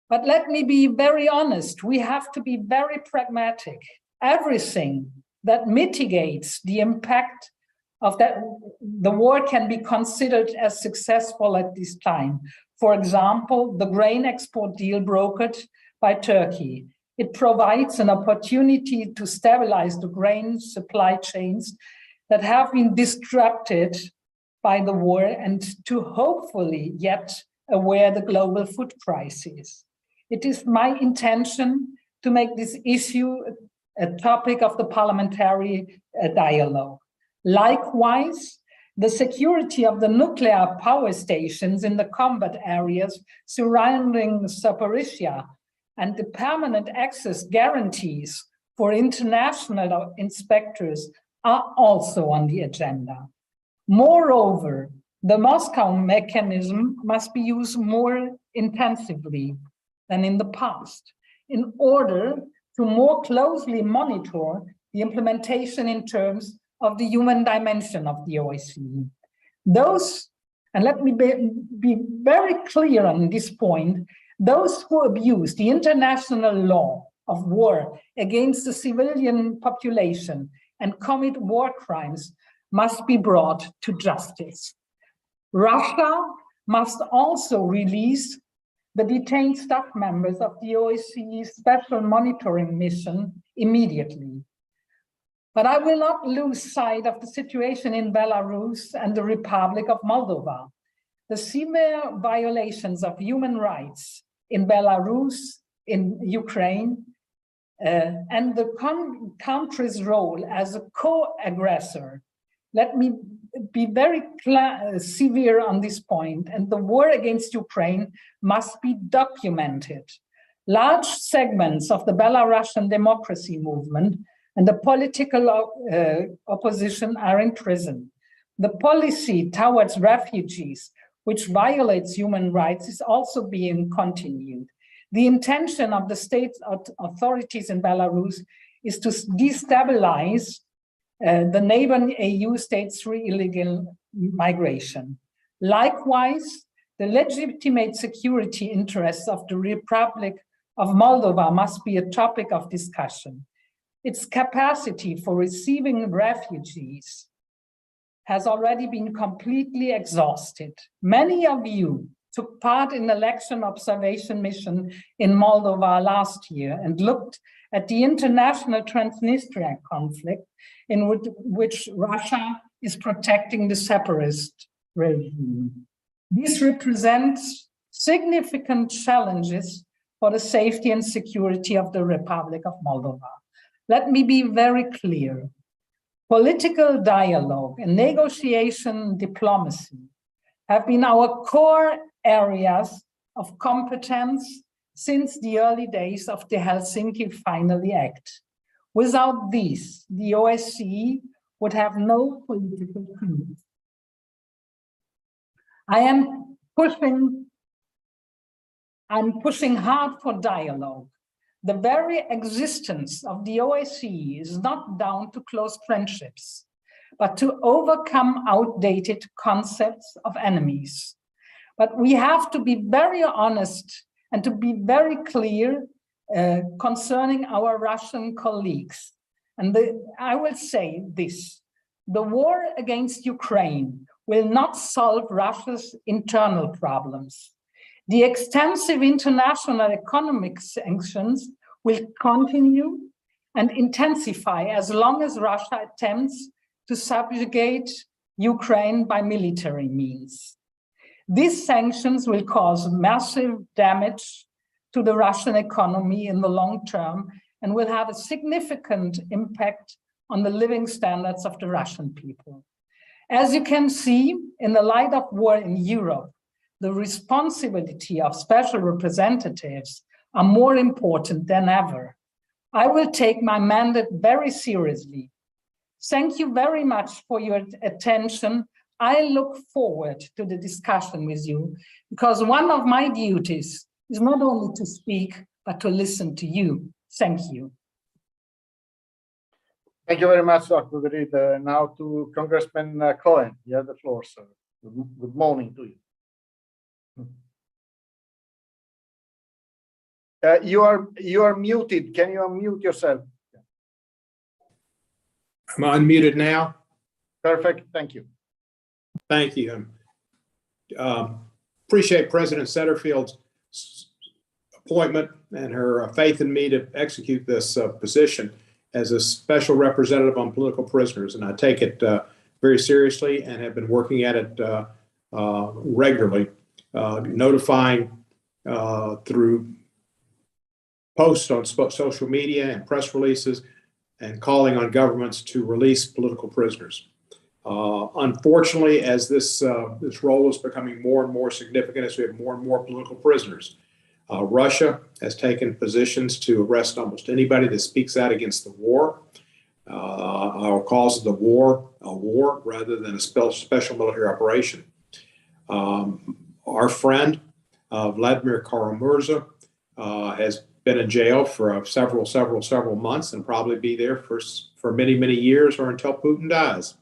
But let me be very honest, we have to be very pragmatic. Everything that mitigates the impact of the war can be considered as successful at this time. For example, the grain export deal brokered by Turkey. It provides an opportunity to stabilize the grain supply chains that have been disrupted by the war and to hopefully yet aware the global food crisis. It is my intention to make this issue a topic of the parliamentary dialogue. Likewise, the security of the nuclear power stations in the combat areas surrounding Zaporizhzhia and the permanent access guarantees for international inspectors are also on the agenda. Moreover, the Moscow mechanism must be used more intensively than in the past in order to more closely monitor the implementation in terms of the human dimension of the OSCE. Those, and let me be very clear on this point, those who abuse the international law of war against the civilian population and commit war crimes must be brought to justice. Russia must also release the detained staff members of the OSCE Special Monitoring Mission immediately. But I will not lose sight of the situation in Belarus and the Republic of Moldova. The severe violations of human rights in Belarus, in Ukraine, and the country's role as a co-aggressor. Let me be very severe on this point, and the war against Ukraine must be documented. Large segments of the Belarusian democracy movement and the political opposition are in prison. The policy towards refugees, which violates human rights, is also being continued. The intention of the state authorities in Belarus is to destabilize the neighboring EU states through illegal migration. Likewise, the legitimate security interests of the Republic of Moldova must be a topic of discussion. Its capacity for receiving refugees has already been completely exhausted. Many of you took part in an election observation mission in Moldova last year and looked at the international Transnistria conflict in which Russia is protecting the separatist regime. This represents significant challenges for the safety and security of the Republic of Moldova. Let me be very clear. Political dialogue and negotiation diplomacy have been our core areas of competence since the early days of the Helsinki Finally Act. Without these, the OSCE would have no political commitment. I'm pushing hard for dialogue. The very existence of the OSCE is not down to close friendships, but to overcome outdated concepts of enemies. But we have to be very honest and to be very clear concerning our Russian colleagues. And I will say this, the war against Ukraine will not solve Russia's internal problems. The extensive international economic sanctions will continue and intensify as long as Russia attempts to subjugate Ukraine by military means. These sanctions will cause massive damage to the Russian economy in the long term and will have a significant impact on the living standards of the Russian people. As you can see, in the light of war in Europe, the responsibility of special representatives are more important than ever. I will take my mandate very seriously. Thank you very much for your attention. I look forward to the discussion with you because one of my duties is not only to speak, but to listen to you. Thank you. Thank you very much, Dr. Verit. Now to Congressman Cohen. You have the floor, sir. Good morning to you. You are muted. Can you unmute yourself? Am I unmuted now? Perfect. Thank you. Thank you. Appreciate President Setterfield's appointment and her faith in me to execute this position as a special representative on political prisoners. And I take it very seriously and have been working at it regularly, notifying through posts on social media and press releases and calling on governments to release political prisoners. Unfortunately, as this role is becoming more and more significant, as we have more and more political prisoners, Russia has taken positions to arrest almost anybody that speaks out against the war, or calls the war a war rather than a special military operation. Our friend, Vladimir Karimi, has been in jail for several months and probably be there for many years or until Putin dies.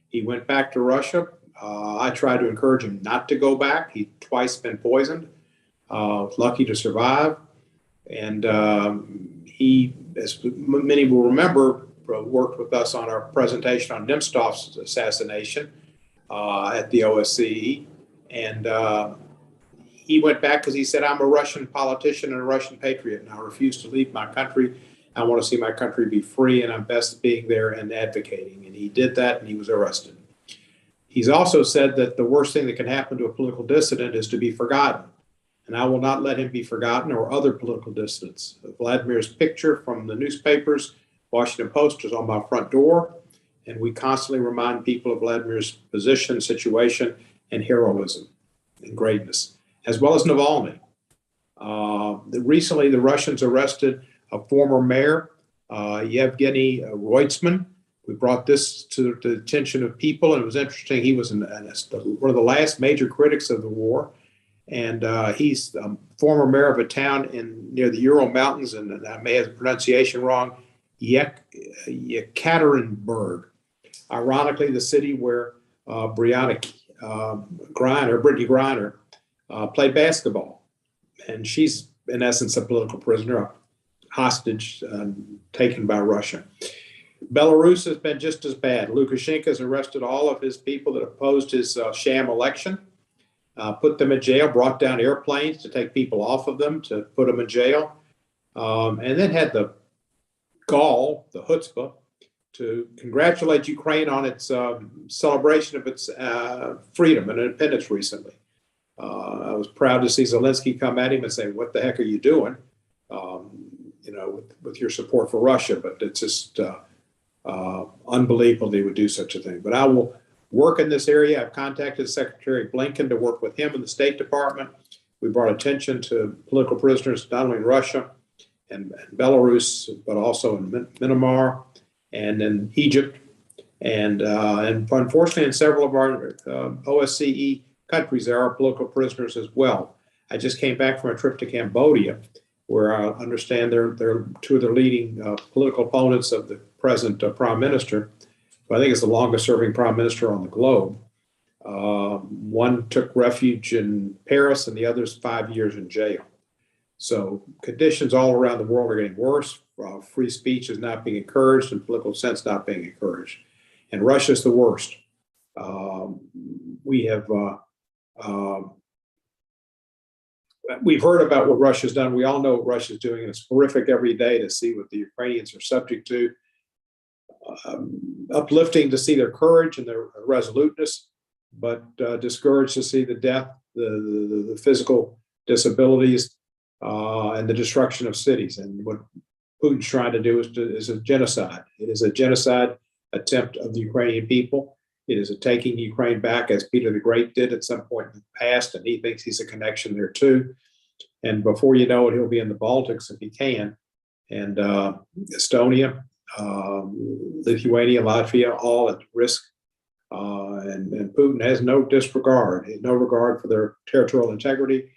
He went back to Russia. I tried to encourage him not to go back. He'd twice been poisoned. Lucky to survive. And he, as many will remember, worked with us on our presentation on Nemtsov's assassination at the OSCE. And he went back because he said, I'm a Russian politician and a Russian patriot, and I refuse to leave my country. I want to see my country be free, and I'm best being there and advocating. And he did that, and he was arrested. He's also said that the worst thing that can happen to a political dissident is to be forgotten. And I will not let him be forgotten or other political dissidents. Vladimir's picture from the newspapers, Washington Post, is on my front door. And we constantly remind people of Vladimir's position, situation, and heroism and greatness, as well as Navalny. Recently, the Russians arrested a former mayor, Yevgeny Roitsman. We brought this to the attention of people, and it was interesting. He was one of the last major critics of the war. And he's a former mayor of a town near the Ural Mountains, and I may have the pronunciation wrong, Yekaterinburg. Ironically, the city where Brittany Griner played basketball. And she's, in essence, a political prisoner, a hostage taken by Russia. Belarus has been just as bad. Lukashenko has arrested all of his people that opposed his sham election. Put them in jail, brought down airplanes to take people off of them, to put them in jail, and then had the gall, the chutzpah, to congratulate Ukraine on its celebration of its freedom and independence recently. I was proud to see Zelensky come at him and say, what the heck are you doing, with your support for Russia? But it's just unbelievable they would do such a thing. But I will work in this area. I've contacted Secretary Blinken to work with him in the State Department. We brought attention to political prisoners, not only in Russia and Belarus, but also in Myanmar and in Egypt. And unfortunately, in several of our OSCE countries, there are political prisoners as well. I just came back from a trip to Cambodia, where I understand they're two of the leading political opponents of the present prime minister. I think it's the longest serving prime minister on the globe. One took refuge in Paris and the other's 5 years in jail. So conditions all around the world are getting worse. Free speech is not being encouraged and political dissent not being encouraged. And Russia's the worst. We've heard about what Russia's done. We all know what Russia's doing, and it's horrific every day to see what the Ukrainians are subject to. Uplifting to see their courage and their resoluteness, but discouraged to see the death, the physical disabilities, and the destruction of cities. And what Putin's trying to do is a genocide. It is a genocide attempt of the Ukrainian people. It is a taking Ukraine back, as Peter the Great did at some point in the past, and he thinks he's a connection there too. And before you know it, he'll be in the Baltics if he can. And Estonia, Lithuania, Latvia, all at risk. And Putin has no regard for their territorial integrity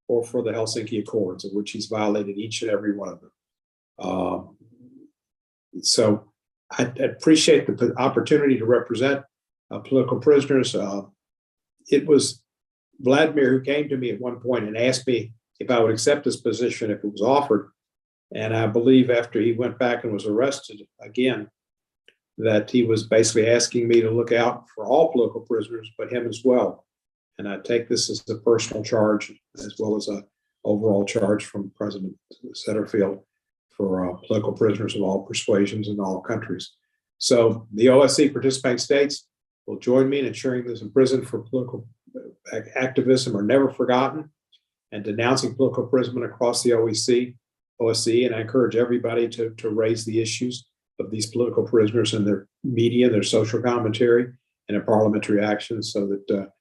or for the Helsinki Accords, of which he's violated each and every one of them. So I appreciate the opportunity to represent political prisoners. It was Vladimir who came to me at one point and asked me if I would accept this position if it was offered. And I believe after he went back and was arrested again, that he was basically asking me to look out for all political prisoners, but him as well. And I take this as a personal charge as well as an overall charge from President Satterfield for political prisoners of all persuasions in all countries. So the OSCE participating states will join me in ensuring those imprisoned for political activism are never forgotten and denouncing political imprisonment across the OSCE. And I encourage everybody to raise the issues of these political prisoners in their media, their social commentary, and in parliamentary action, so that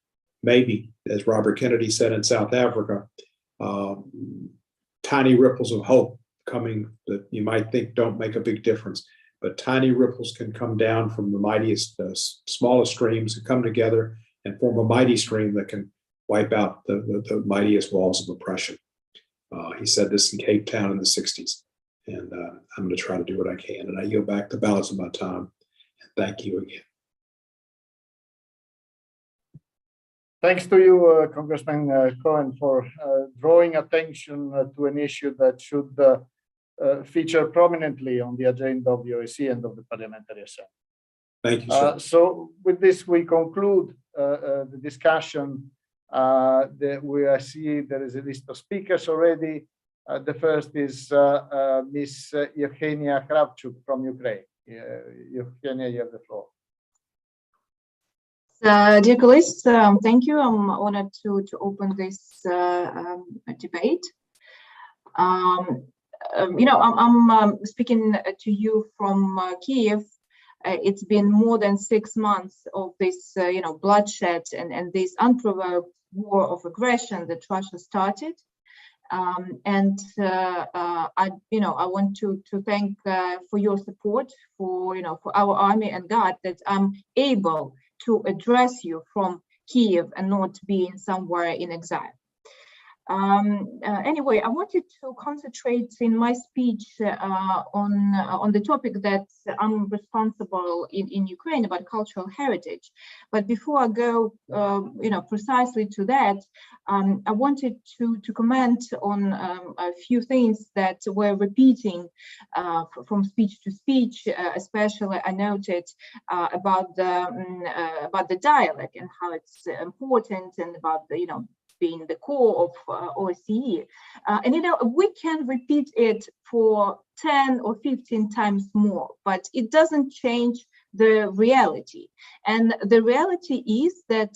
maybe, as Robert Kennedy said in South Africa, tiny ripples of hope coming that you might think don't make a big difference, but tiny ripples can come down from the mightiest, smallest streams and come together and form a mighty stream that can wipe out the mightiest walls of oppression. He said this in Cape Town in the 60s. And I'm going to try to do what I can. And I yield back the balance of my time. And thank you again. Thanks to you, Congressman Cohen, for drawing attention to an issue that should feature prominently on the agenda of the OSCE and of the Parliamentary Assembly. Thank you, sir. So with this, we conclude the discussion. I see there is a list of speakers already. The first is Ms. Evgenia Kravchuk from Ukraine. Evgenia, you have the floor. Dear colleagues, thank you. I'm honored to open this debate. I'm speaking to you from Kiev. It's been more than 6 months of this, bloodshed and this unprovoked war of aggression that Russia started. I want to thank for your support for our army and God that I'm able to address you from Kiev and not being somewhere in exile. Anyway, I wanted to concentrate in my speech on the topic that I'm responsible in Ukraine about cultural heritage. But before I go, precisely to that, I wanted to comment on a few things that were repeating from speech to speech. Especially, I noted about the dialect and how it's important, and about the being the core of OSCE. We can repeat it for 10 or 15 times more, but it doesn't change the reality. And the reality is that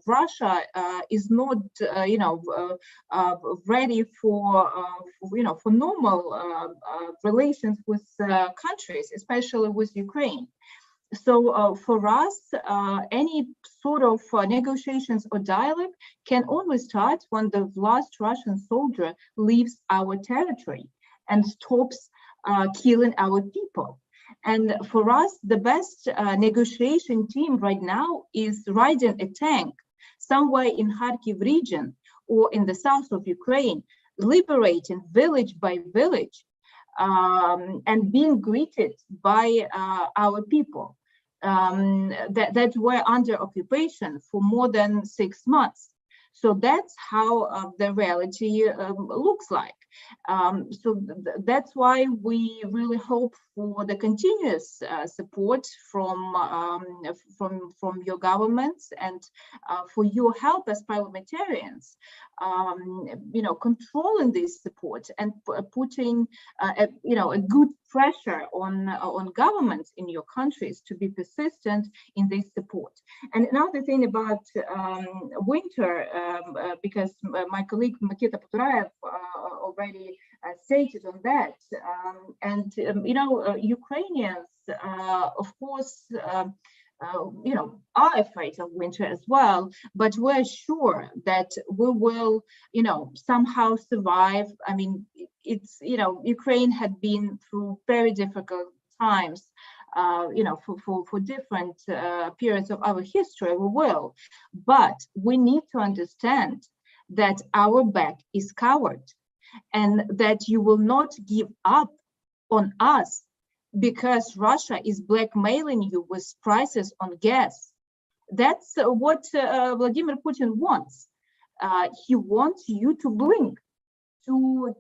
Russia is not, ready for normal relations with countries, especially with Ukraine. So for us, any sort of negotiations or dialogue can only start when the last Russian soldier leaves our territory and stops killing our people. And for us, the best negotiation team right now is riding a tank somewhere in Kharkiv region or in the south of Ukraine, liberating village by village and being greeted by our people that were under occupation for more than 6 months. So that's how the reality looks like. So that's why we really hope for the continuous support from your governments and for your help as parliamentarians, controlling this support and putting a good pressure on governments in your countries to be persistent in this support. And another thing about winter, because my colleague Makita Poturaev already stated on that, Ukrainians, of course, are afraid of winter as well, but we're sure that we will, somehow survive. I mean, it's, Ukraine had been through very difficult times, for different periods of our history, we will. But we need to understand that our back is covered and that you will not give up on us because Russia is blackmailing you with prices on gas. That's what Vladimir Putin wants. He wants you to blink, to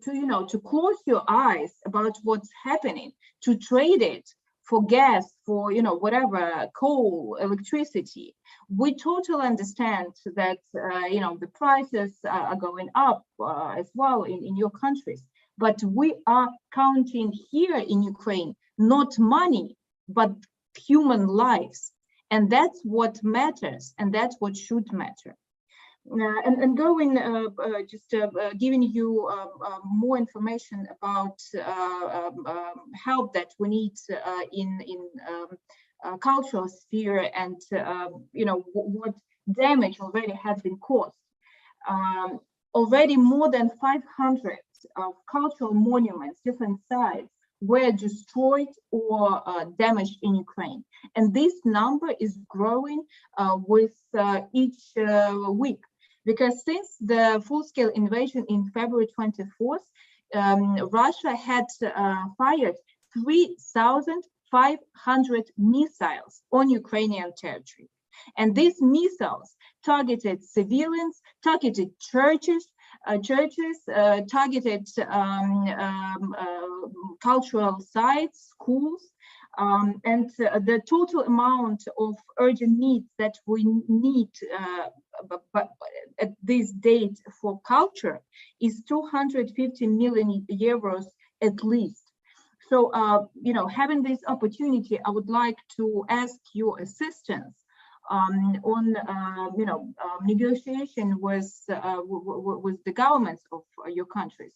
close your eyes about what's happening, to trade it for gas, for whatever, coal, electricity. We totally understand that the prices are going up as well in your countries, but we are counting here in Ukraine not money but human lives, and that's what matters, and that's what should matter. And going, giving you more information about help that we need in cultural sphere, and what damage already has been caused. Already more than 500 cultural monuments, different sites, were destroyed or damaged in Ukraine, and this number is growing with each week. Because since the full-scale invasion in February 24th, Russia had fired 3,500 missiles on Ukrainian territory. And these missiles targeted civilians, targeted churches, targeted cultural sites, schools, and the total amount of urgent needs that we need at this date for culture is 250 million euros at least. So, having this opportunity, I would like to ask your assistance on negotiation with the governments of your countries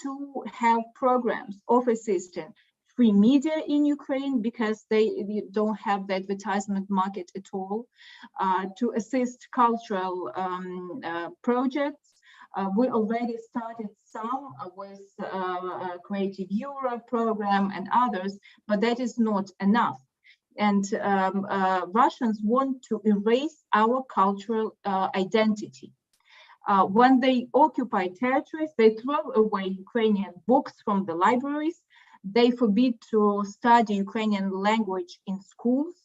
to have programs of assistance, free media in Ukraine because they don't have the advertisement market at all, to assist cultural projects. We already started some with Creative Europe program and others, but that is not enough. And Russians want to erase our cultural identity. When they occupy territories, they throw away Ukrainian books from the libraries. They forbid to study Ukrainian language in schools,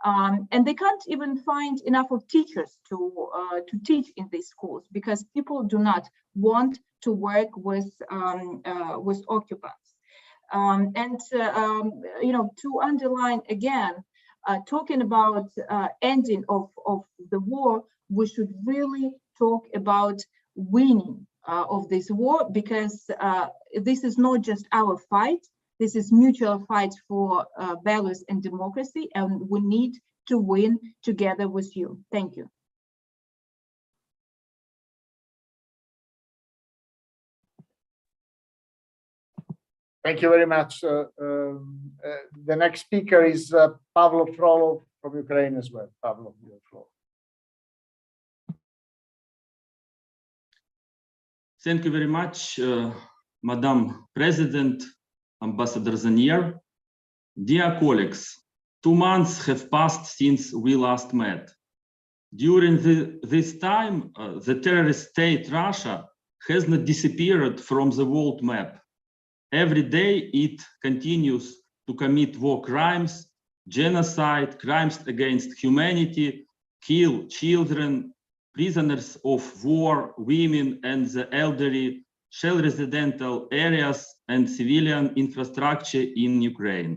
and they can't even find enough of teachers to teach in these schools because people do not want to work with occupants. To underline again, talking about ending of the war, we should really talk about winning of this war, because this is not just our fight. This is mutual fight for values and democracy, and we need to win together with you. Thank you. Thank you very much. The next speaker is Pavlo Frolov from Ukraine as well. Pavlo, your floor. Thank you very much, Madam President, Ambassador Zanier. Dear colleagues, 2 months have passed since we last met. During this time, the terrorist state Russia has not disappeared from the world map. Every day it continues to commit war crimes, genocide, crimes against humanity, kill children, prisoners of war, women, and the elderly, shell residential areas, and civilian infrastructure in Ukraine.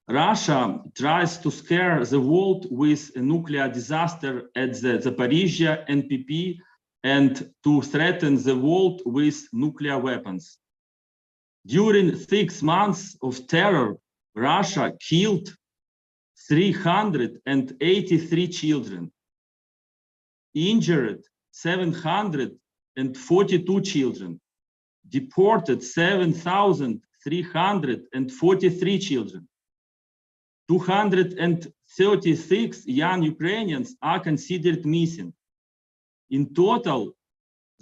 Russia tries to scare the world with a nuclear disaster at the Zaporizhzhia NPP and to threaten the world with nuclear weapons. During 6 months of terror, Russia killed 383 children, injured 742 children, deported 7,343 children. 236 young Ukrainians are considered missing. In total,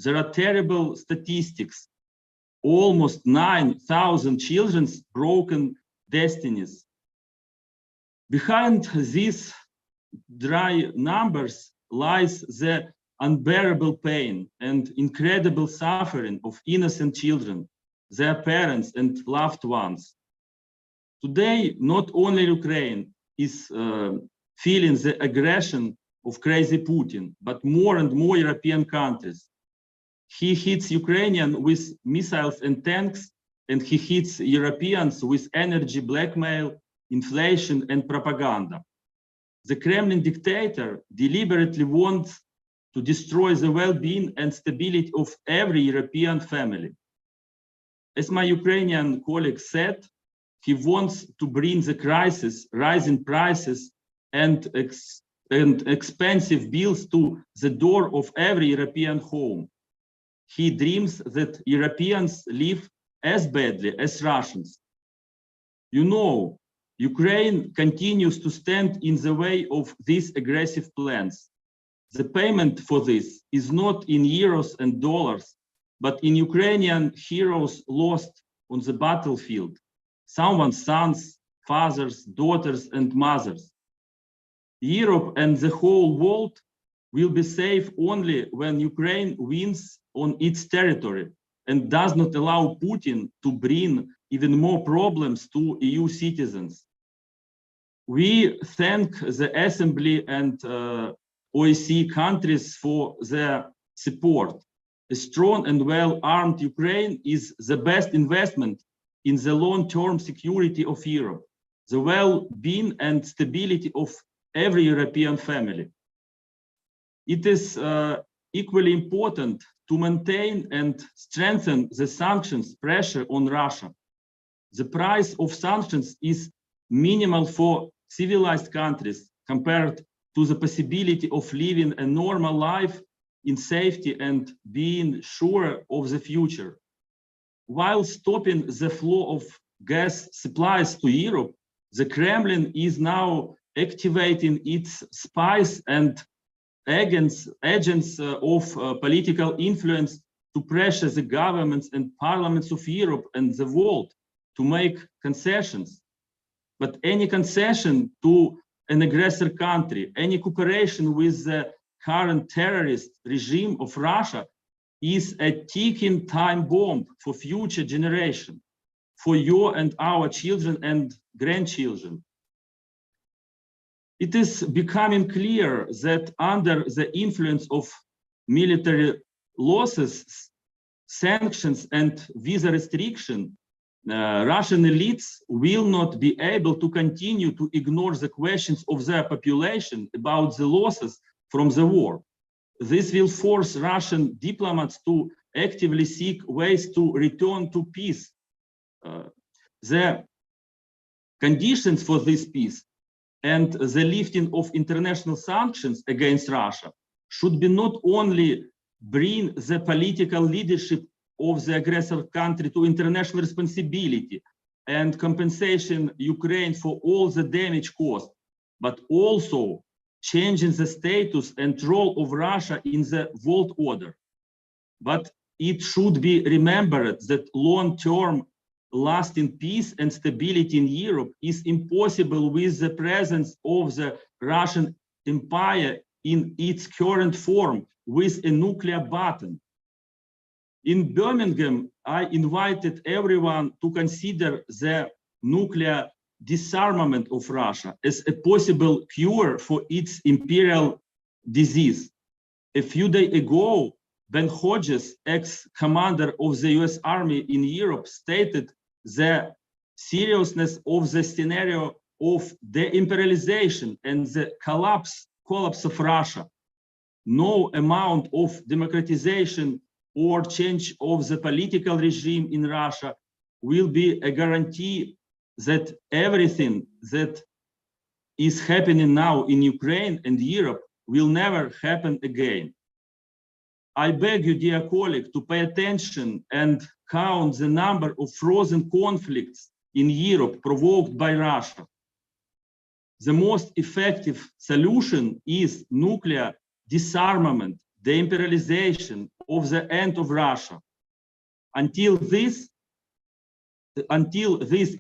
there are terrible statistics. Almost 9,000 children's broken destinies. Behind these dry numbers lies the unbearable pain and incredible suffering of innocent children, their parents and loved ones. Today, not only Ukraine is feeling the aggression of crazy Putin, but more and more European countries. He hits Ukrainians with missiles and tanks, and he hits Europeans with energy blackmail, inflation, and propaganda. The Kremlin dictator deliberately wants to destroy the well-being and stability of every European family. As my Ukrainian colleague said, he wants to bring the crisis, rising prices, and expensive bills to the door of every European home. He dreams that Europeans live as badly as Russians. You know, Ukraine continues to stand in the way of these aggressive plans. The payment for this is not in euros and dollars, but in Ukrainian heroes lost on the battlefield, someone's sons, fathers, daughters, and mothers. Europe and the whole world will be safe only when Ukraine wins on its territory and does not allow Putin to bring even more problems to EU citizens. We thank the Assembly and OSCE countries for their support. A strong and well-armed Ukraine is the best investment in the long-term security of Europe, the well-being and stability of every European family. It is equally important to maintain and strengthen the sanctions pressure on Russia. The price of sanctions is minimal for civilized countries compared to the possibility of living a normal life in safety and being sure of the future. While stopping the flow of gas supplies to Europe, the Kremlin is now activating its spies and agents of political influence to pressure the governments and parliaments of Europe and the world to make concessions. But any concession to an aggressor country, any cooperation with the current terrorist regime of Russia is a ticking time bomb for future generation, for your and our children and grandchildren. It is becoming clear that under the influence of military losses, sanctions, and visa restriction, Russian elites will not be able to continue to ignore the questions of their population about the losses from the war. This will force Russian diplomats to actively seek ways to return to peace. The conditions for this peace and the lifting of international sanctions against Russia should be not only bring the political leadership of the aggressor country to international responsibility and compensation Ukraine for all the damage caused, but also changing the status and role of Russia in the world order. But it should be remembered that long-term lasting peace and stability in Europe is impossible with the presence of the Russian Empire in its current form with a nuclear button. In Birmingham, I invited everyone to consider the nuclear disarmament of Russia as a possible cure for its imperial disease. A few days ago, Ben Hodges, ex-commander of the US Army in Europe, stated the seriousness of the scenario of de-imperialization and the collapse of Russia. No amount of democratization or change of the political regime in Russia will be a guarantee that everything that is happening now in Ukraine and Europe will never happen again. I beg you, dear colleague, to pay attention and count the number of frozen conflicts in Europe provoked by Russia. The most effective solution is nuclear disarmament, de-imperialization of the end of Russia. Until this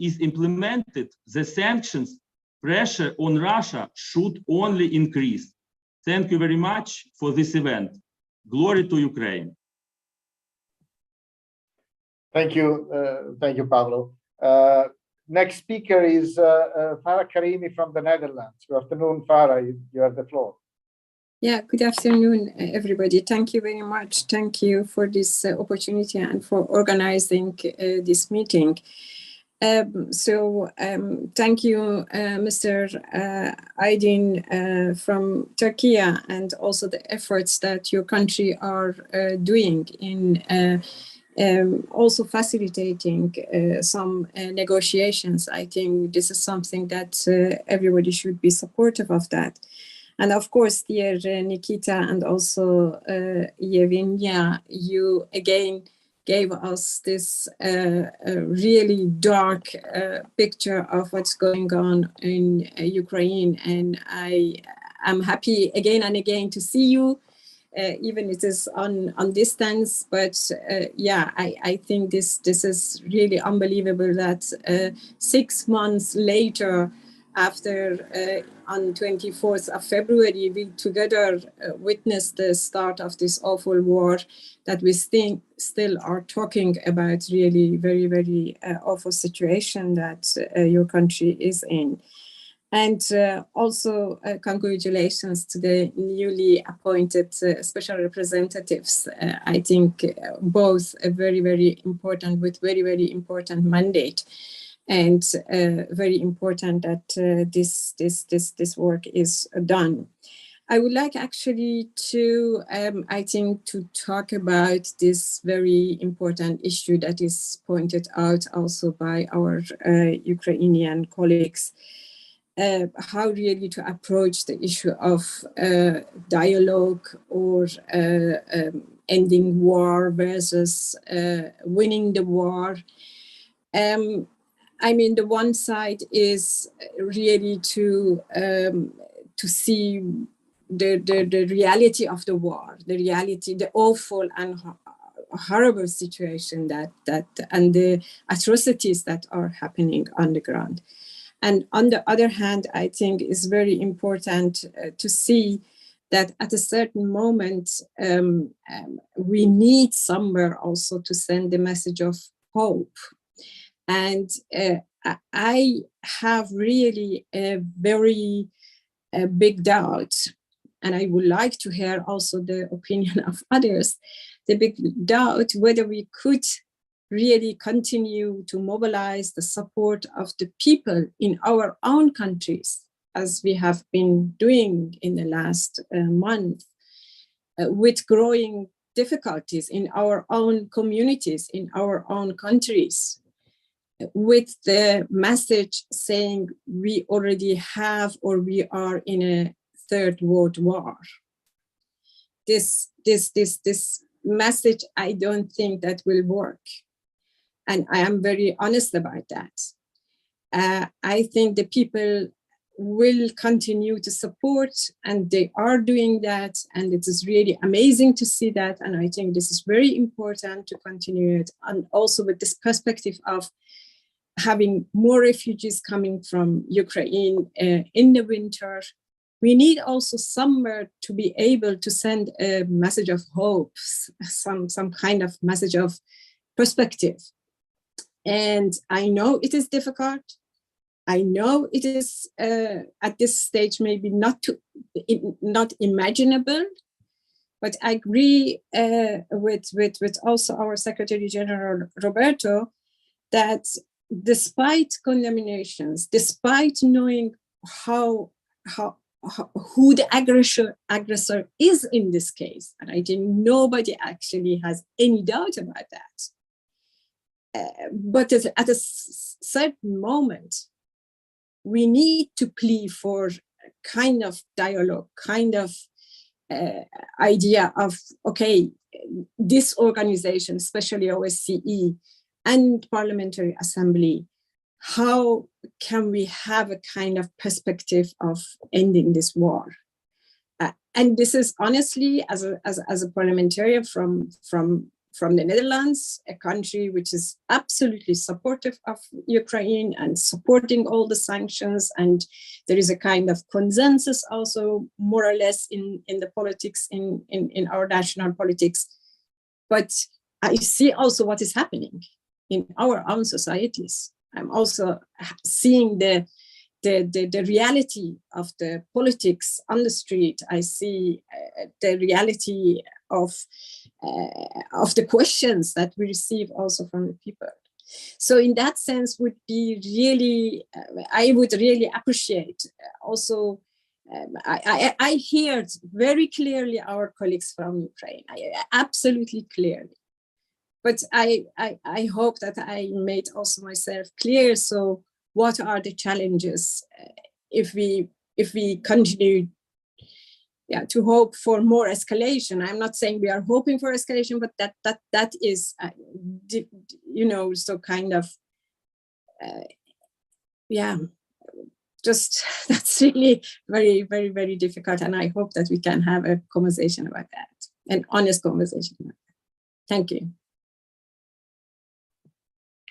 is implemented, the sanctions pressure on Russia should only increase. Thank you very much for this event. Glory to Ukraine. Thank you, Pavlo. Next speaker is Farah Karimi from the Netherlands. Good afternoon, Farah. You have the floor. Yeah, good afternoon, everybody. Thank you very much. Thank you for this opportunity and for organizing this meeting. Thank you, Mr. Aydin from Turkey, and also the efforts that your country are doing in also facilitating some negotiations. I think this is something that everybody should be supportive of that. And of course, dear Nikita and also Yevgenia, you again gave us this really dark picture of what's going on in Ukraine. And I am happy again and again to see you, even it is on distance. But yeah, I think this is really unbelievable that 6 months later, after on 24th of February, we together witnessed the start of this awful war, that we still are talking about really very, very awful situation that your country is in. And also congratulations to the newly appointed special representatives. I think both are very, very important, with very, very important mandate. And very important that this work is done. I would like actually to, I think, to talk about this very important issue that is pointed out also by our Ukrainian colleagues, how really to approach the issue of dialogue or ending war versus winning the war. I mean, the one side is really to see the reality of the war, the reality, the awful and horrible situation that and the atrocities that are happening on the ground. And on the other hand, I think it's very important to see that at a certain moment, we need somewhere also to send the message of hope. And I have really a very big doubt, and I would like to hear also the opinion of others, the big doubt whether we could really continue to mobilize the support of the people in our own countries, as we have been doing in the last month, with growing difficulties in our own communities, in our own countries, with the message saying we already have or we are in a third world war. This message, I don't think that will work. And I am very honest about that. I think the people will continue to support, and they are doing that. And it is really amazing to see that. And I think this is very important to continue it. And also with this perspective of having more refugees coming from Ukraine in the winter, we need also somewhere to be able to send a message of hope, some kind of message of perspective. And I know it is difficult. I know it is at this stage maybe not imaginable, But I agree with also our Secretary General Roberto that despite condemnations, despite knowing who the aggressor is in this case, and I think nobody actually has any doubt about that. But at a certain moment, we need to plea for kind of dialogue, kind of idea of, okay, this organization, especially OSCE and Parliamentary Assembly, how can we have a kind of perspective of ending this war? And this is honestly, as a parliamentarian from the Netherlands, a country which is absolutely supportive of Ukraine and supporting all the sanctions. And there is a kind of consensus also more or less in the politics, in our national politics. But I see also what is happening in our own societies. I'm also seeing the reality of the politics on the street. I see the reality of the questions that we receive also from the people. So in that sense, would be really, I would really appreciate also. I heard very clearly our colleagues from Ukraine, absolutely clearly. But I hope that I made also myself clear. So what are the challenges if we continue to hope for more escalation? I'm not saying we are hoping for escalation, but that is, so kind of, just that's really very, very, very difficult. And I hope that we can have a conversation about that, an honest conversation about that. Thank you.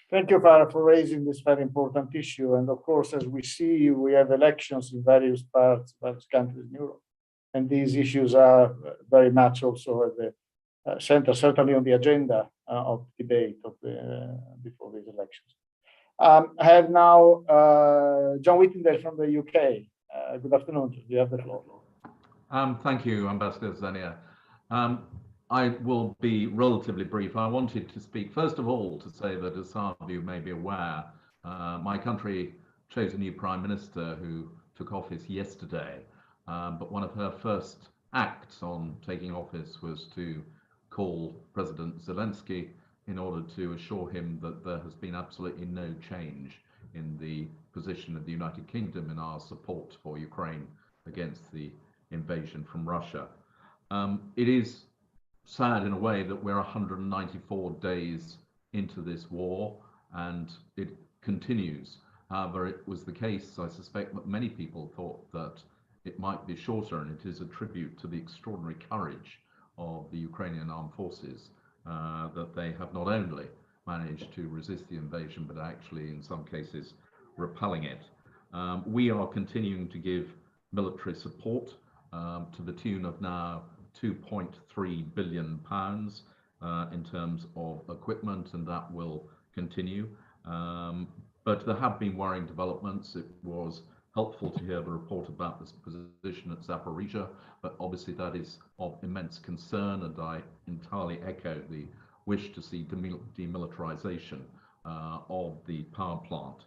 Thank you, Farah, for raising this very important issue. And of course, as we see, we have elections in various parts, various countries in Europe. And these issues are very much also at the center, certainly on the agenda of debate before these elections. I have now John Whittingdale from the UK. Good afternoon. You have the floor. Thank you, Ambassador Zania. I will be relatively brief. I wanted to speak, first of all, to say that, as some of you may be aware, my country chose a new Prime Minister who took office yesterday. But one of her first acts on taking office was to call President Zelensky in order to assure him that there has been absolutely no change in the position of the United Kingdom in our support for Ukraine against the invasion from Russia. It is sad in a way that we're 194 days into this war and it continues. However, it was the case, I suspect, that many people thought that it might be shorter, and it is a tribute to the extraordinary courage of the Ukrainian armed forces that they have not only managed to resist the invasion, but actually in some cases repelling it. We are continuing to give military support to the tune of now £2.3 billion in terms of equipment, and that will continue. But there have been worrying developments. It was helpful to hear the report about this position at Zaporizhia, but obviously that is of immense concern, and I entirely echo the wish to see demilitarization of the power plant,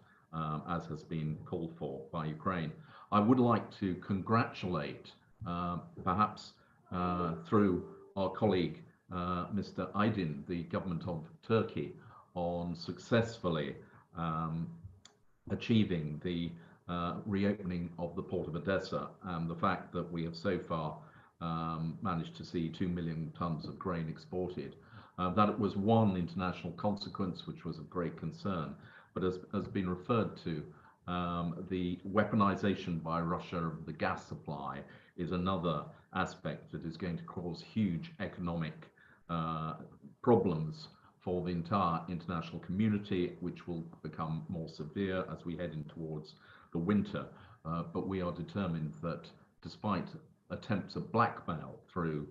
as has been called for by Ukraine. I would like to congratulate, perhaps through our colleague, Mr. Aydin, the government of Turkey, on successfully achieving the reopening of the port of Odessa, and the fact that we have so far managed to see 2 million tons of grain exported. That was one international consequence which was of great concern, but as has been referred to, the weaponization by Russia of the gas supply is another aspect that is going to cause huge economic problems for the entire international community, which will become more severe as we head in towards the winter. But we are determined that despite attempts at blackmail through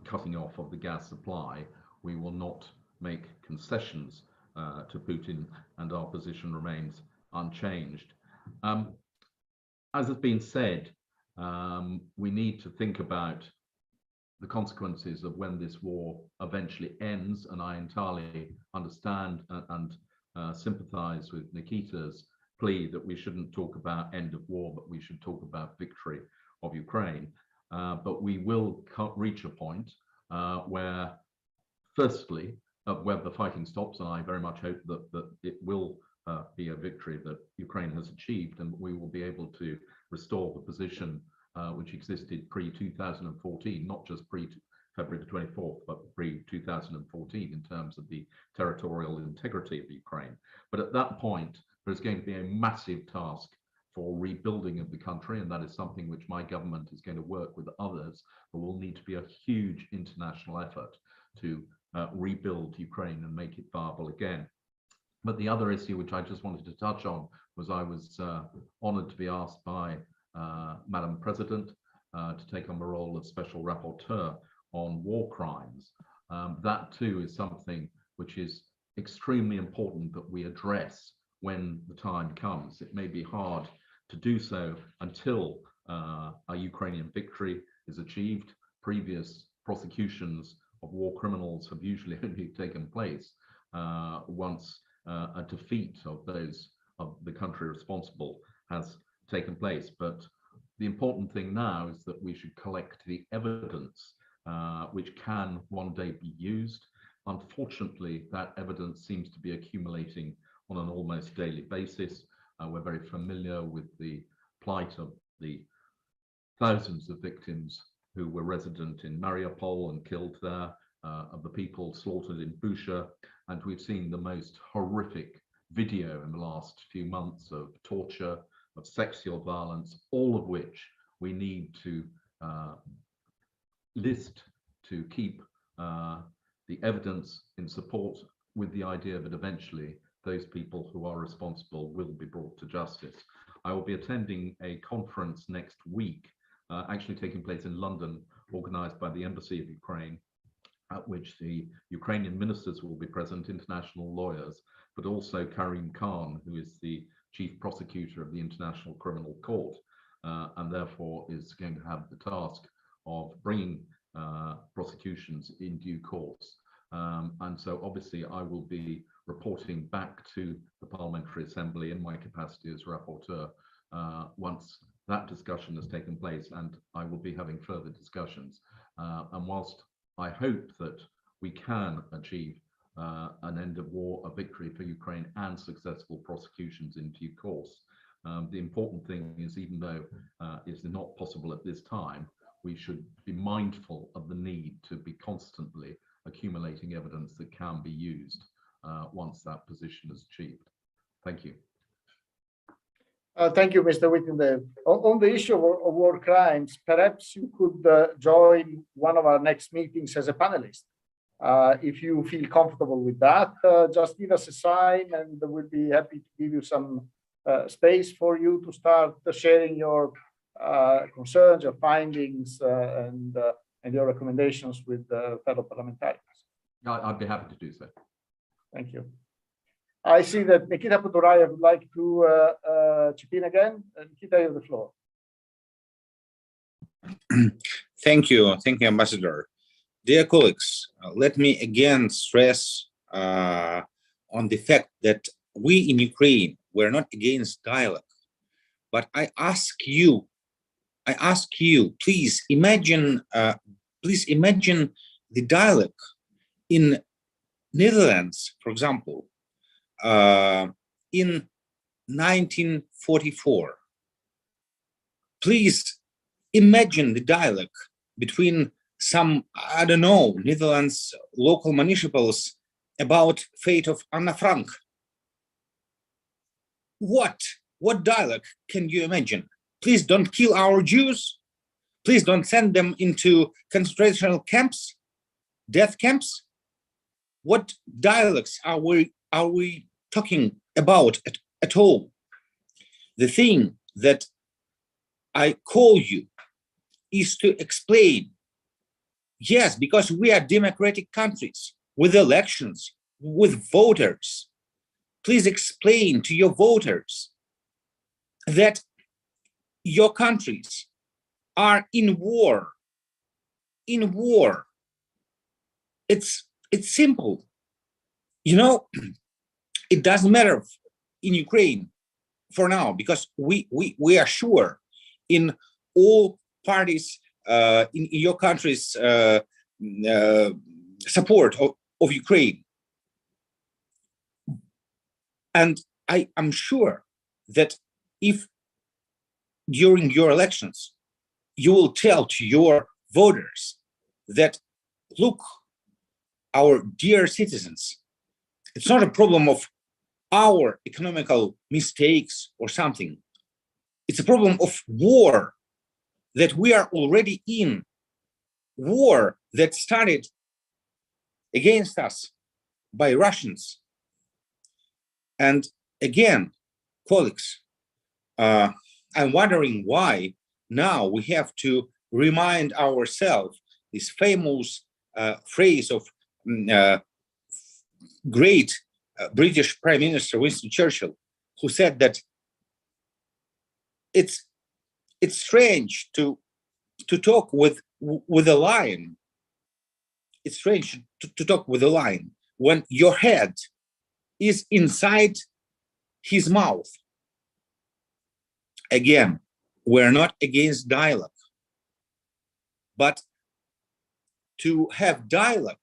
cutting off of the gas supply, we will not make concessions to Putin, and our position remains unchanged. As has been said, we need to think about the consequences of when this war eventually ends, and I entirely understand and sympathize with Nikita's plea that we shouldn't talk about end of war, but we should talk about victory of Ukraine. But we will reach a point where, firstly, where the fighting stops, and I very much hope that it will be a victory that Ukraine has achieved, and we will be able to restore the position which existed pre-2014, not just pre-February the 24th, but pre-2014 in terms of the territorial integrity of Ukraine. But at that point, there's going to be a massive task for rebuilding of the country, and that is something which my government is going to work with others, but will need to be a huge international effort to rebuild Ukraine and make it viable again. But the other issue which I just wanted to touch on was I was honored to be asked by Madam President to take on the role of Special Rapporteur on war crimes. That too is something which is extremely important that we address when the time comes. It may be hard to do so until a Ukrainian victory is achieved. Previous prosecutions of war criminals have usually only taken place once a defeat of those of the country responsible has taken place. But the important thing now is that we should collect the evidence which can one day be used. Unfortunately, that evidence seems to be accumulating on an almost daily basis. We're very familiar with the plight of the thousands of victims who were resident in Mariupol and killed there, of the people slaughtered in Bucha, and we've seen the most horrific video in the last few months of torture, of sexual violence, all of which we need to list to keep the evidence in support, with the idea that eventually those people who are responsible will be brought to justice. I will be attending a conference next week, actually taking place in London, organized by the Embassy of Ukraine, at which the Ukrainian ministers will be present, international lawyers, but also Karim Khan, who is the chief prosecutor of the International Criminal Court, and therefore is going to have the task of bringing prosecutions in due course. And so obviously I will be reporting back to the Parliamentary Assembly in my capacity as rapporteur once that discussion has taken place, and I will be having further discussions. And whilst I hope that we can achieve an end of war, a victory for Ukraine, and successful prosecutions in due course, the important thing is, even though it's not possible at this time, we should be mindful of the need to be constantly accumulating evidence that can be used once that position is achieved. Thank you. Thank you, Mr. Whittingdale. On the issue of war crimes, perhaps you could join one of our next meetings as a panelist. If you feel comfortable with that, just give us a sign and we'll be happy to give you some space for you to start sharing your concerns, your findings, and your recommendations with fellow parliamentarians. I'd be happy to do so. Thank you. I see that Nikita Podurayev would like to chip in again. Nikita, you have the floor. Thank you, Ambassador. Dear colleagues, let me again stress on the fact that we in Ukraine, we're not against dialogue, but I ask you, please imagine the dialogue in Netherlands, for example, in 1944. Please imagine the dialogue between some, I don't know, Netherlands local municipals about fate of Anna Frank. What dialogue can you imagine? Please don't kill our Jews. Please don't send them into concentration camps, death camps. What dialogues are we talking about at all? The thing that I call you is to explain, yes, because we are democratic countries with elections, with voters. Please explain to your voters that your countries are in war in war. It's simple. You know, it doesn't matter in Ukraine for now, because we are sure in all parties in your country's support of Ukraine. And I am sure that if during your elections, you will tell to your voters that, look, our dear citizens, it's not a problem of our economical mistakes or something. It's a problem of war that we are already in. War that started against us by Russians. And again, colleagues, I'm wondering why now we have to remind ourselves this famous phrase of great British Prime Minister Winston Churchill, who said that it's strange to talk with a lion. It's strange to talk with a lion when your head is inside his mouth. Again, we're not against dialogue, but to have dialogue,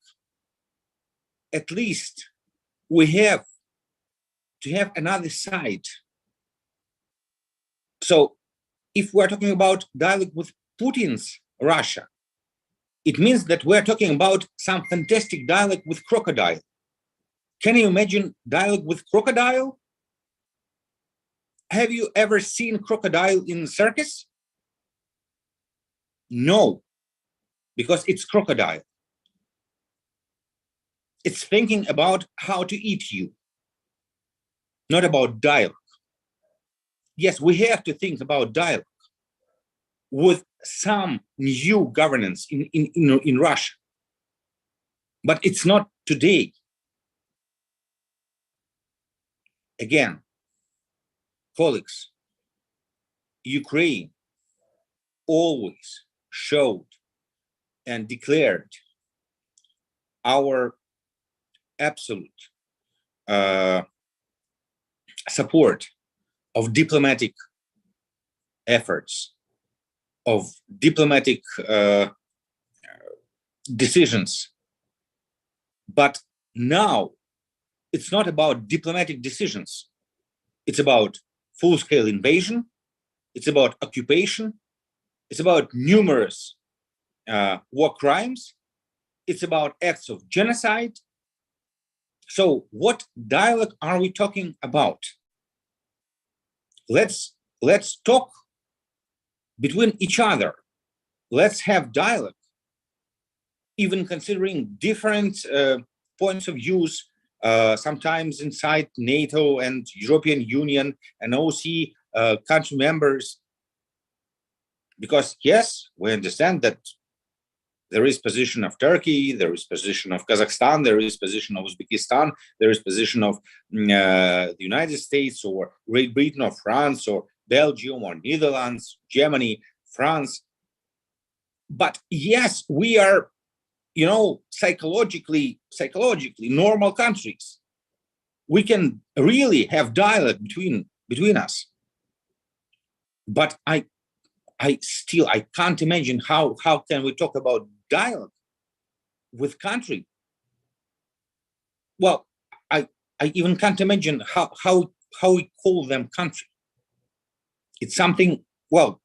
at least we have to have another side. So if we're talking about dialogue with Putin's Russia, it means that we're talking about some fantastic dialogue with crocodile. Can you imagine dialogue with crocodile? Have you ever seen crocodile in circus? No, because it's crocodile. It's thinking about how to eat you, not about dialogue. Yes, we have to think about dialogue with some new governance in Russia, but it's not today. Again, colleagues, Ukraine always showed and declared our absolute support of diplomatic efforts, of diplomatic decisions. But now it's not about diplomatic decisions. It's about full-scale invasion. It's about occupation. It's about numerous war crimes. It's about acts of genocide. So what dialogue are we talking about? Let's talk between each other. Let's have dialogue, even considering different points of views, sometimes inside NATO and European Union and OSCE country members. Because yes, we understand that there is position of Turkey, there is position of Kazakhstan, there is position of Uzbekistan, there is position of the United States or Great Britain or France or Belgium or Netherlands, Germany, France. But yes, we are, you know, psychologically normal countries. We can really have dialogue between us. But I can't imagine how can we talk about dialogue with country. Well, I even can't imagine how we call them country. It's something, well,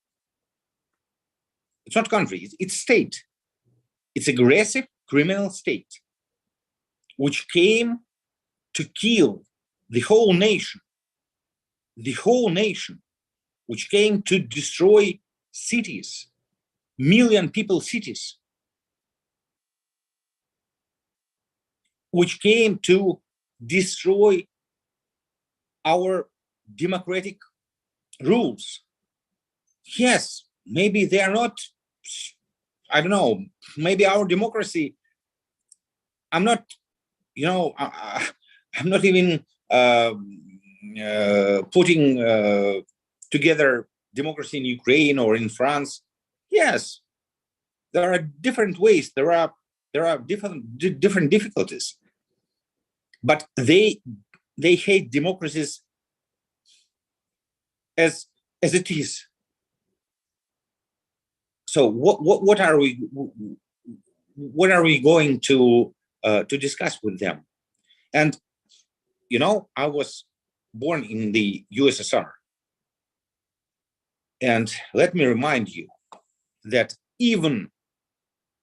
it's not country, it's state. It's aggressive criminal state, which came to kill the whole nation, which came to destroy cities, million people cities, which came to destroy our democratic rules. Yes, maybe they are not, I don't know, maybe our democracy, I'm not, you know, I'm not even putting together democracy in Ukraine or in France. Yes, There are different ways. There are different difficulties, but they hate democracies as it is. So what are we going to discuss with them? And you know, I was born in the USSR, and let me remind you that even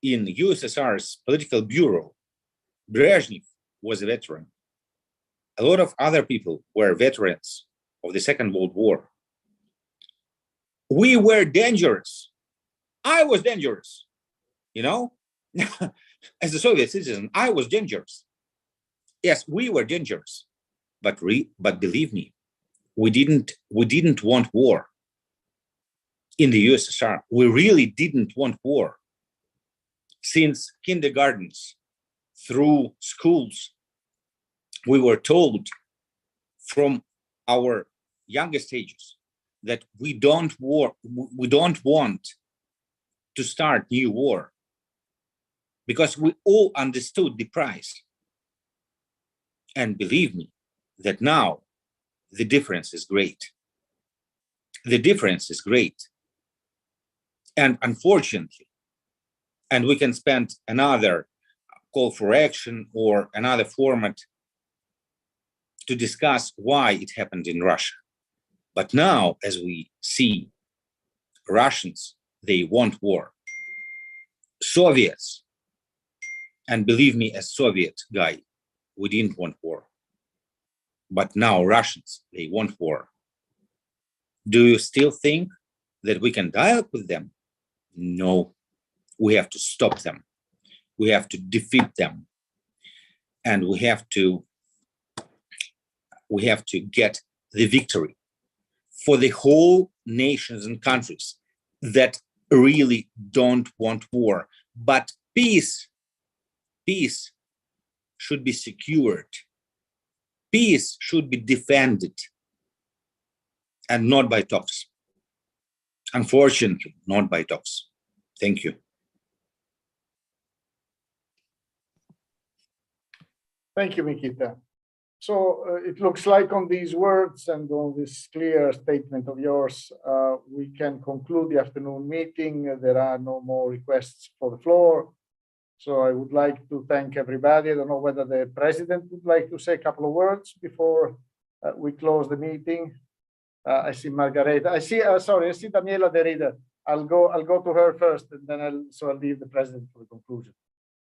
in USSR's political bureau, Brezhnev was a veteran. A lot of other people were veterans of the Second World War. We were dangerous. I was dangerous, you know? As a Soviet citizen, I was dangerous. Yes, we were dangerous, but believe me, we didn't want war in the USSR. We really didn't want war. Since kindergartens through schools, we were told from our youngest ages that we don't want to start new war, because we all understood the price. And believe me that now the difference is great. The difference is great. And unfortunately, and we can spend another call for action or another format to discuss why it happened in Russia. But now, as we see, Russians, they want war. Soviets, and believe me, as Soviet guy, we didn't want war. But now Russians, they want war. Do you still think that we can dialogue with them? No. We have to stop them. We have to defeat them. And we have to get the victory for the whole nations and countries that really don't want war. But peace should be secured. Peace should be defended, and not by talks. Unfortunately, not by talks. Thank you. Thank you, Mikita. So it looks like on these words and on this clear statement of yours, we can conclude the afternoon meeting. There are no more requests for the floor. So I would like to thank everybody. I don't know whether the president would like to say a couple of words before we close the meeting. I see Margareta. I see Daniela Derrida. I'll go to her first, and then I'll leave the president for the conclusion.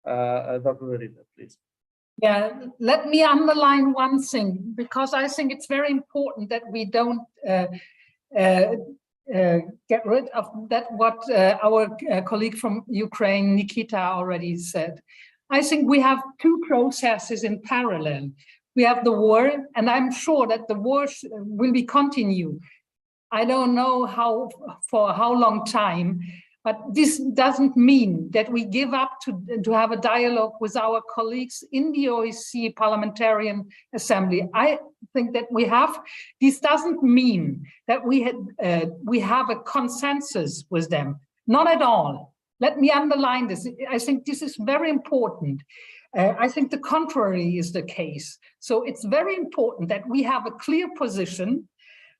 Dr. Derrida, please. Yeah, let me underline one thing, because I think it's very important that we don't get rid of that, what our colleague from Ukraine, Nikita, already said. I think we have two processes in parallel. We have the war, and I'm sure that the war will be continued. I don't know for how long time, but this doesn't mean that we give up to have a dialogue with our colleagues in the OSCE Parliamentarian Assembly. I think that this doesn't mean that we have a consensus with them. Not at all. Let me underline this. I think this is very important. I think the contrary is the case. So it's very important that we have a clear position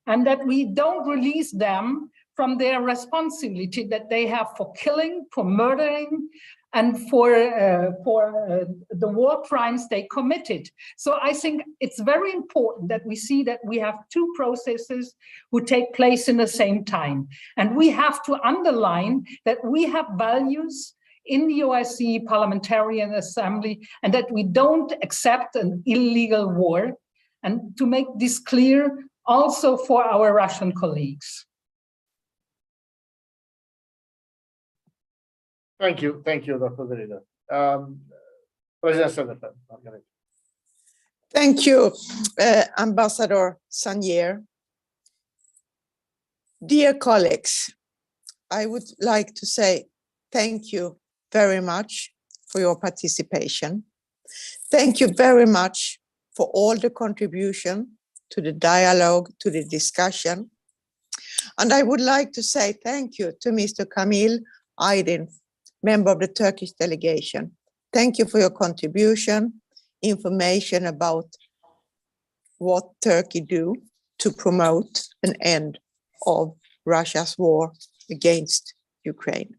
and that we don't release them from their responsibility that they have for killing, for murdering, and for the war crimes they committed. So I think it's very important that we see that we have two processes who take place in the same time. And we have to underline that we have values in the OSCE Parliamentarian Assembly and that we don't accept an illegal war. And to make this clear also for our Russian colleagues. Thank you, Dr. Derrida. President Senator Margareta. Thank you, Ambassador Sanier. Dear colleagues, I would like to say thank you very much for your participation. Thank you very much for all the contribution to the dialogue, to the discussion. And I would like to say thank you to Mr. Kamil Aydin member of the Turkish delegation. Thank you for your contribution, information about what Turkey do to promote an end of Russia's war against Ukraine.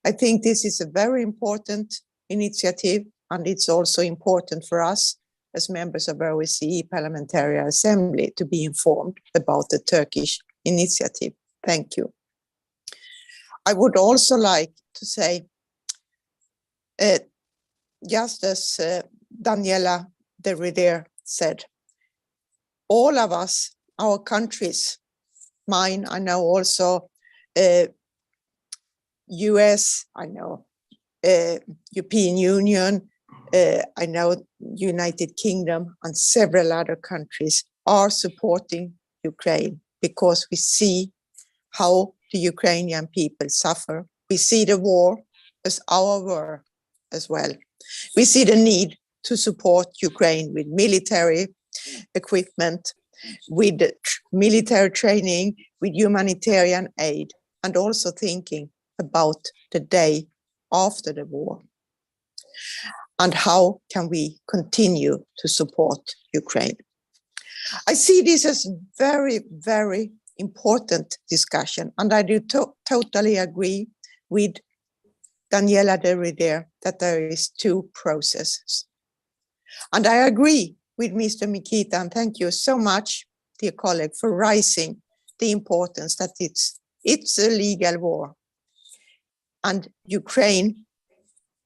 I think this is a very important initiative, and it's also important for us as members of OSCE Parliamentary Assembly to be informed about the Turkish initiative. Thank you. I would also like to say, just as Daniela Derrida said, all of us, our countries, mine, I know also US, I know European Union, I know United Kingdom and several other countries are supporting Ukraine because we see how the Ukrainian people suffer. We see the war as our war as well. We see the need to support Ukraine with military equipment, with military training, with humanitarian aid, and also thinking about the day after the war. And how can we continue to support Ukraine? I see this as very, very important discussion, and I do totally agree with Daniela Derrida that there is two processes. And I agree with Mr. Mikita, and thank you so much, dear colleague, for raising the importance that it's a legal war. And Ukraine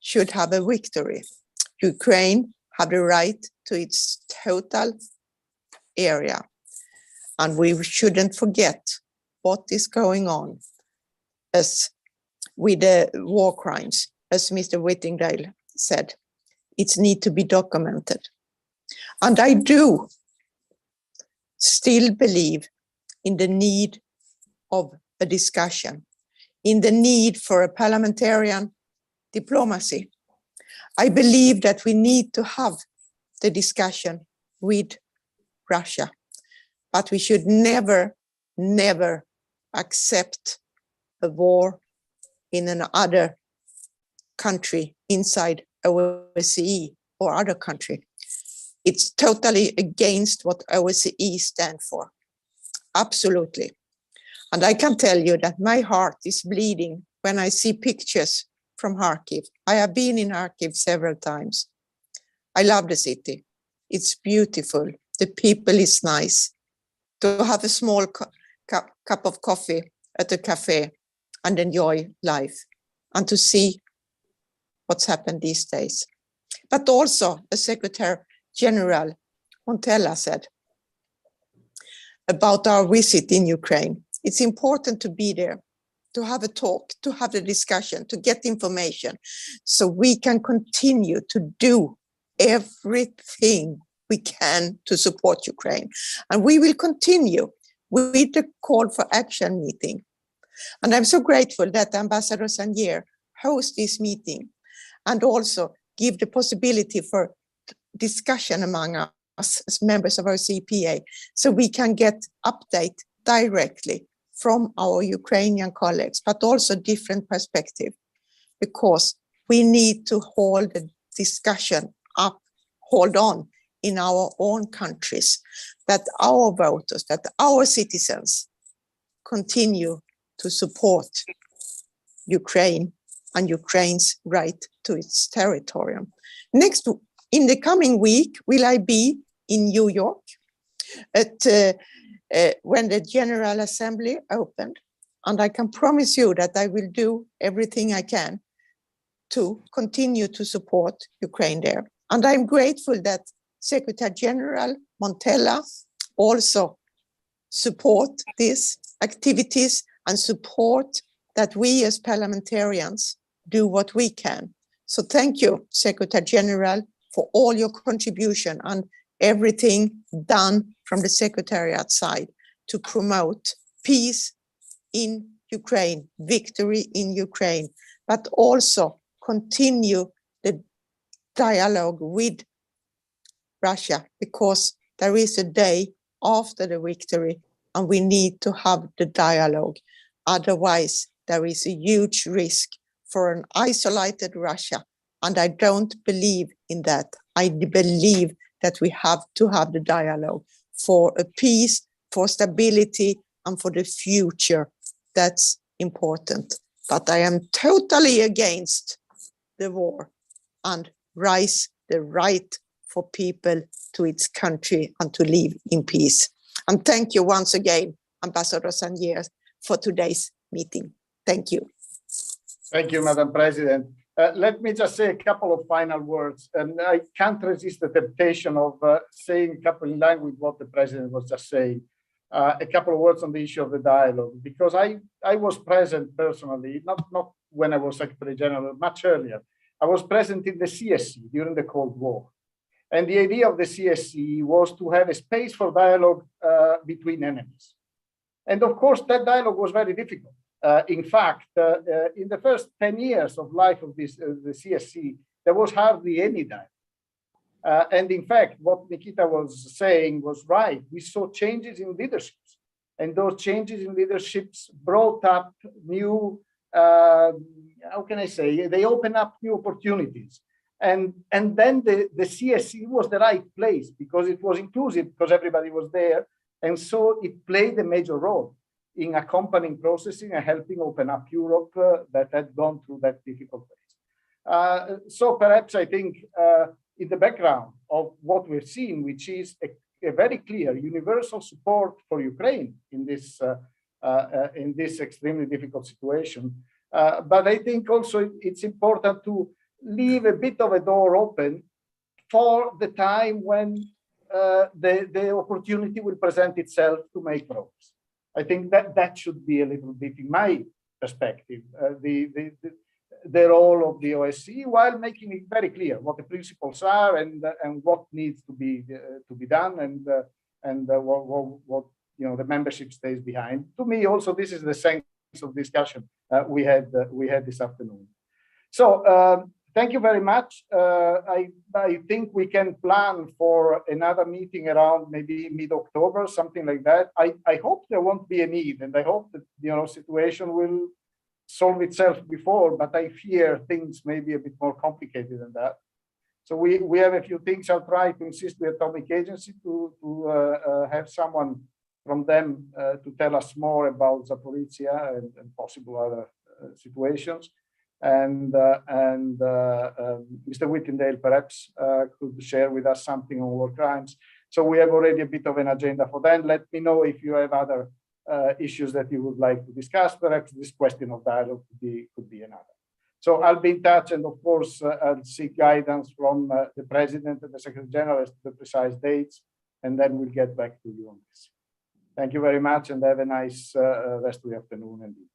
should have a victory. Ukraine have the right to its total area. And we shouldn't forget what is going on as with the war crimes, as Mr. Whittingdale said. It needs to be documented. And I do still believe in the need of a discussion, in the need for a parliamentarian diplomacy. I believe that we need to have the discussion with Russia, but we should never, never accept a war in another country inside OSCE or other country. It's totally against what OSCE stands for. Absolutely. And I can tell you that my heart is bleeding when I see pictures from Kharkiv. I have been in Kharkiv several times. I love the city. It's beautiful. The people is nice. To have a small cup of coffee at a cafe and enjoy life and to see what's happened these days. But also, as Secretary General Montella said about our visit in Ukraine, it's important to be there, to have a talk, to have a discussion, to get information, so we can continue to do everything we can to support Ukraine. And we will continue with the call for action meeting. And I'm so grateful that Ambassador Sanier hosts this meeting and also give the possibility for discussion among us as members of our CPA, so we can get update directly from our Ukrainian colleagues, but also different perspective, because we need to hold the discussion up, hold on in our own countries, that our voters, that our citizens continue to support Ukraine and Ukraine's right to its territory. Next, in the coming week, will I be in New York at when the General Assembly opened, and I can promise you that I will do everything I can to continue to support Ukraine there. And I'm grateful that Secretary General Montella also support these activities and support that we as parliamentarians do what we can. So thank you, Secretary General, for all your contribution and everything done from the Secretariat side to promote peace in Ukraine, victory in Ukraine, but also continue the dialogue with Russia, because there is a day after the victory and we need to have the dialogue. Otherwise, there is a huge risk for an isolated Russia. And I don't believe in that. I believe that we have to have the dialogue for a peace, for stability, and for the future. That's important. But I am totally against the war and raise the right for people to its country and to live in peace. And thank you once again, Ambassador Sanier, for today's meeting. Thank you. Thank you, Madam President. Let me just say a couple of final words, and I can't resist the temptation of saying a couple in line with what the President was just saying. A couple of words on the issue of the dialogue, because I was present personally, not when I was Secretary General, much earlier. I was present in the CSE during the Cold War. And the idea of the CSE was to have a space for dialogue between enemies. And of course, that dialogue was very difficult. In fact, in the first 10 years of life of the CSE, there was hardly any dialogue. And in fact, what Nikita was saying was right. We saw changes in leaderships. And those changes in leaderships brought up new, how can I say, they open up new opportunities. And then the CSE was the right place because it was inclusive, because everybody was there. And so it played a major role in accompanying processing and helping open up Europe that had gone through that difficult phase. So perhaps I think in the background of what we're seeing, which is a very clear universal support for Ukraine in this extremely difficult situation. But I think also it's important to leave a bit of a door open for the time when the opportunity will present itself to make progress. I think that should be a little bit, in my perspective, the role of the OSCE, while making it very clear what the principles are and what needs to be done and what the membership stays behind. To me, also, this is the sense of discussion we had this afternoon. So thank you very much. I think we can plan for another meeting around maybe mid-October, something like that. I hope there won't be a need, and I hope that situation will solve itself before, but I fear things may be a bit more complicated than that. So we have a few things. I'll try to insist with Atomic Agency to have someone from them to tell us more about Zaporizhia and possible other situations. And Mr. Whittingdale perhaps could share with us something on war crimes. So we have already a bit of an agenda for that. Let me know if you have other issues that you would like to discuss. Perhaps this question of dialogue could be another. So I'll be in touch, and of course I'll seek guidance from the President and the Secretary General as to the precise dates, and then we'll get back to you on this. Thank you very much, and have a nice rest of the afternoon and evening.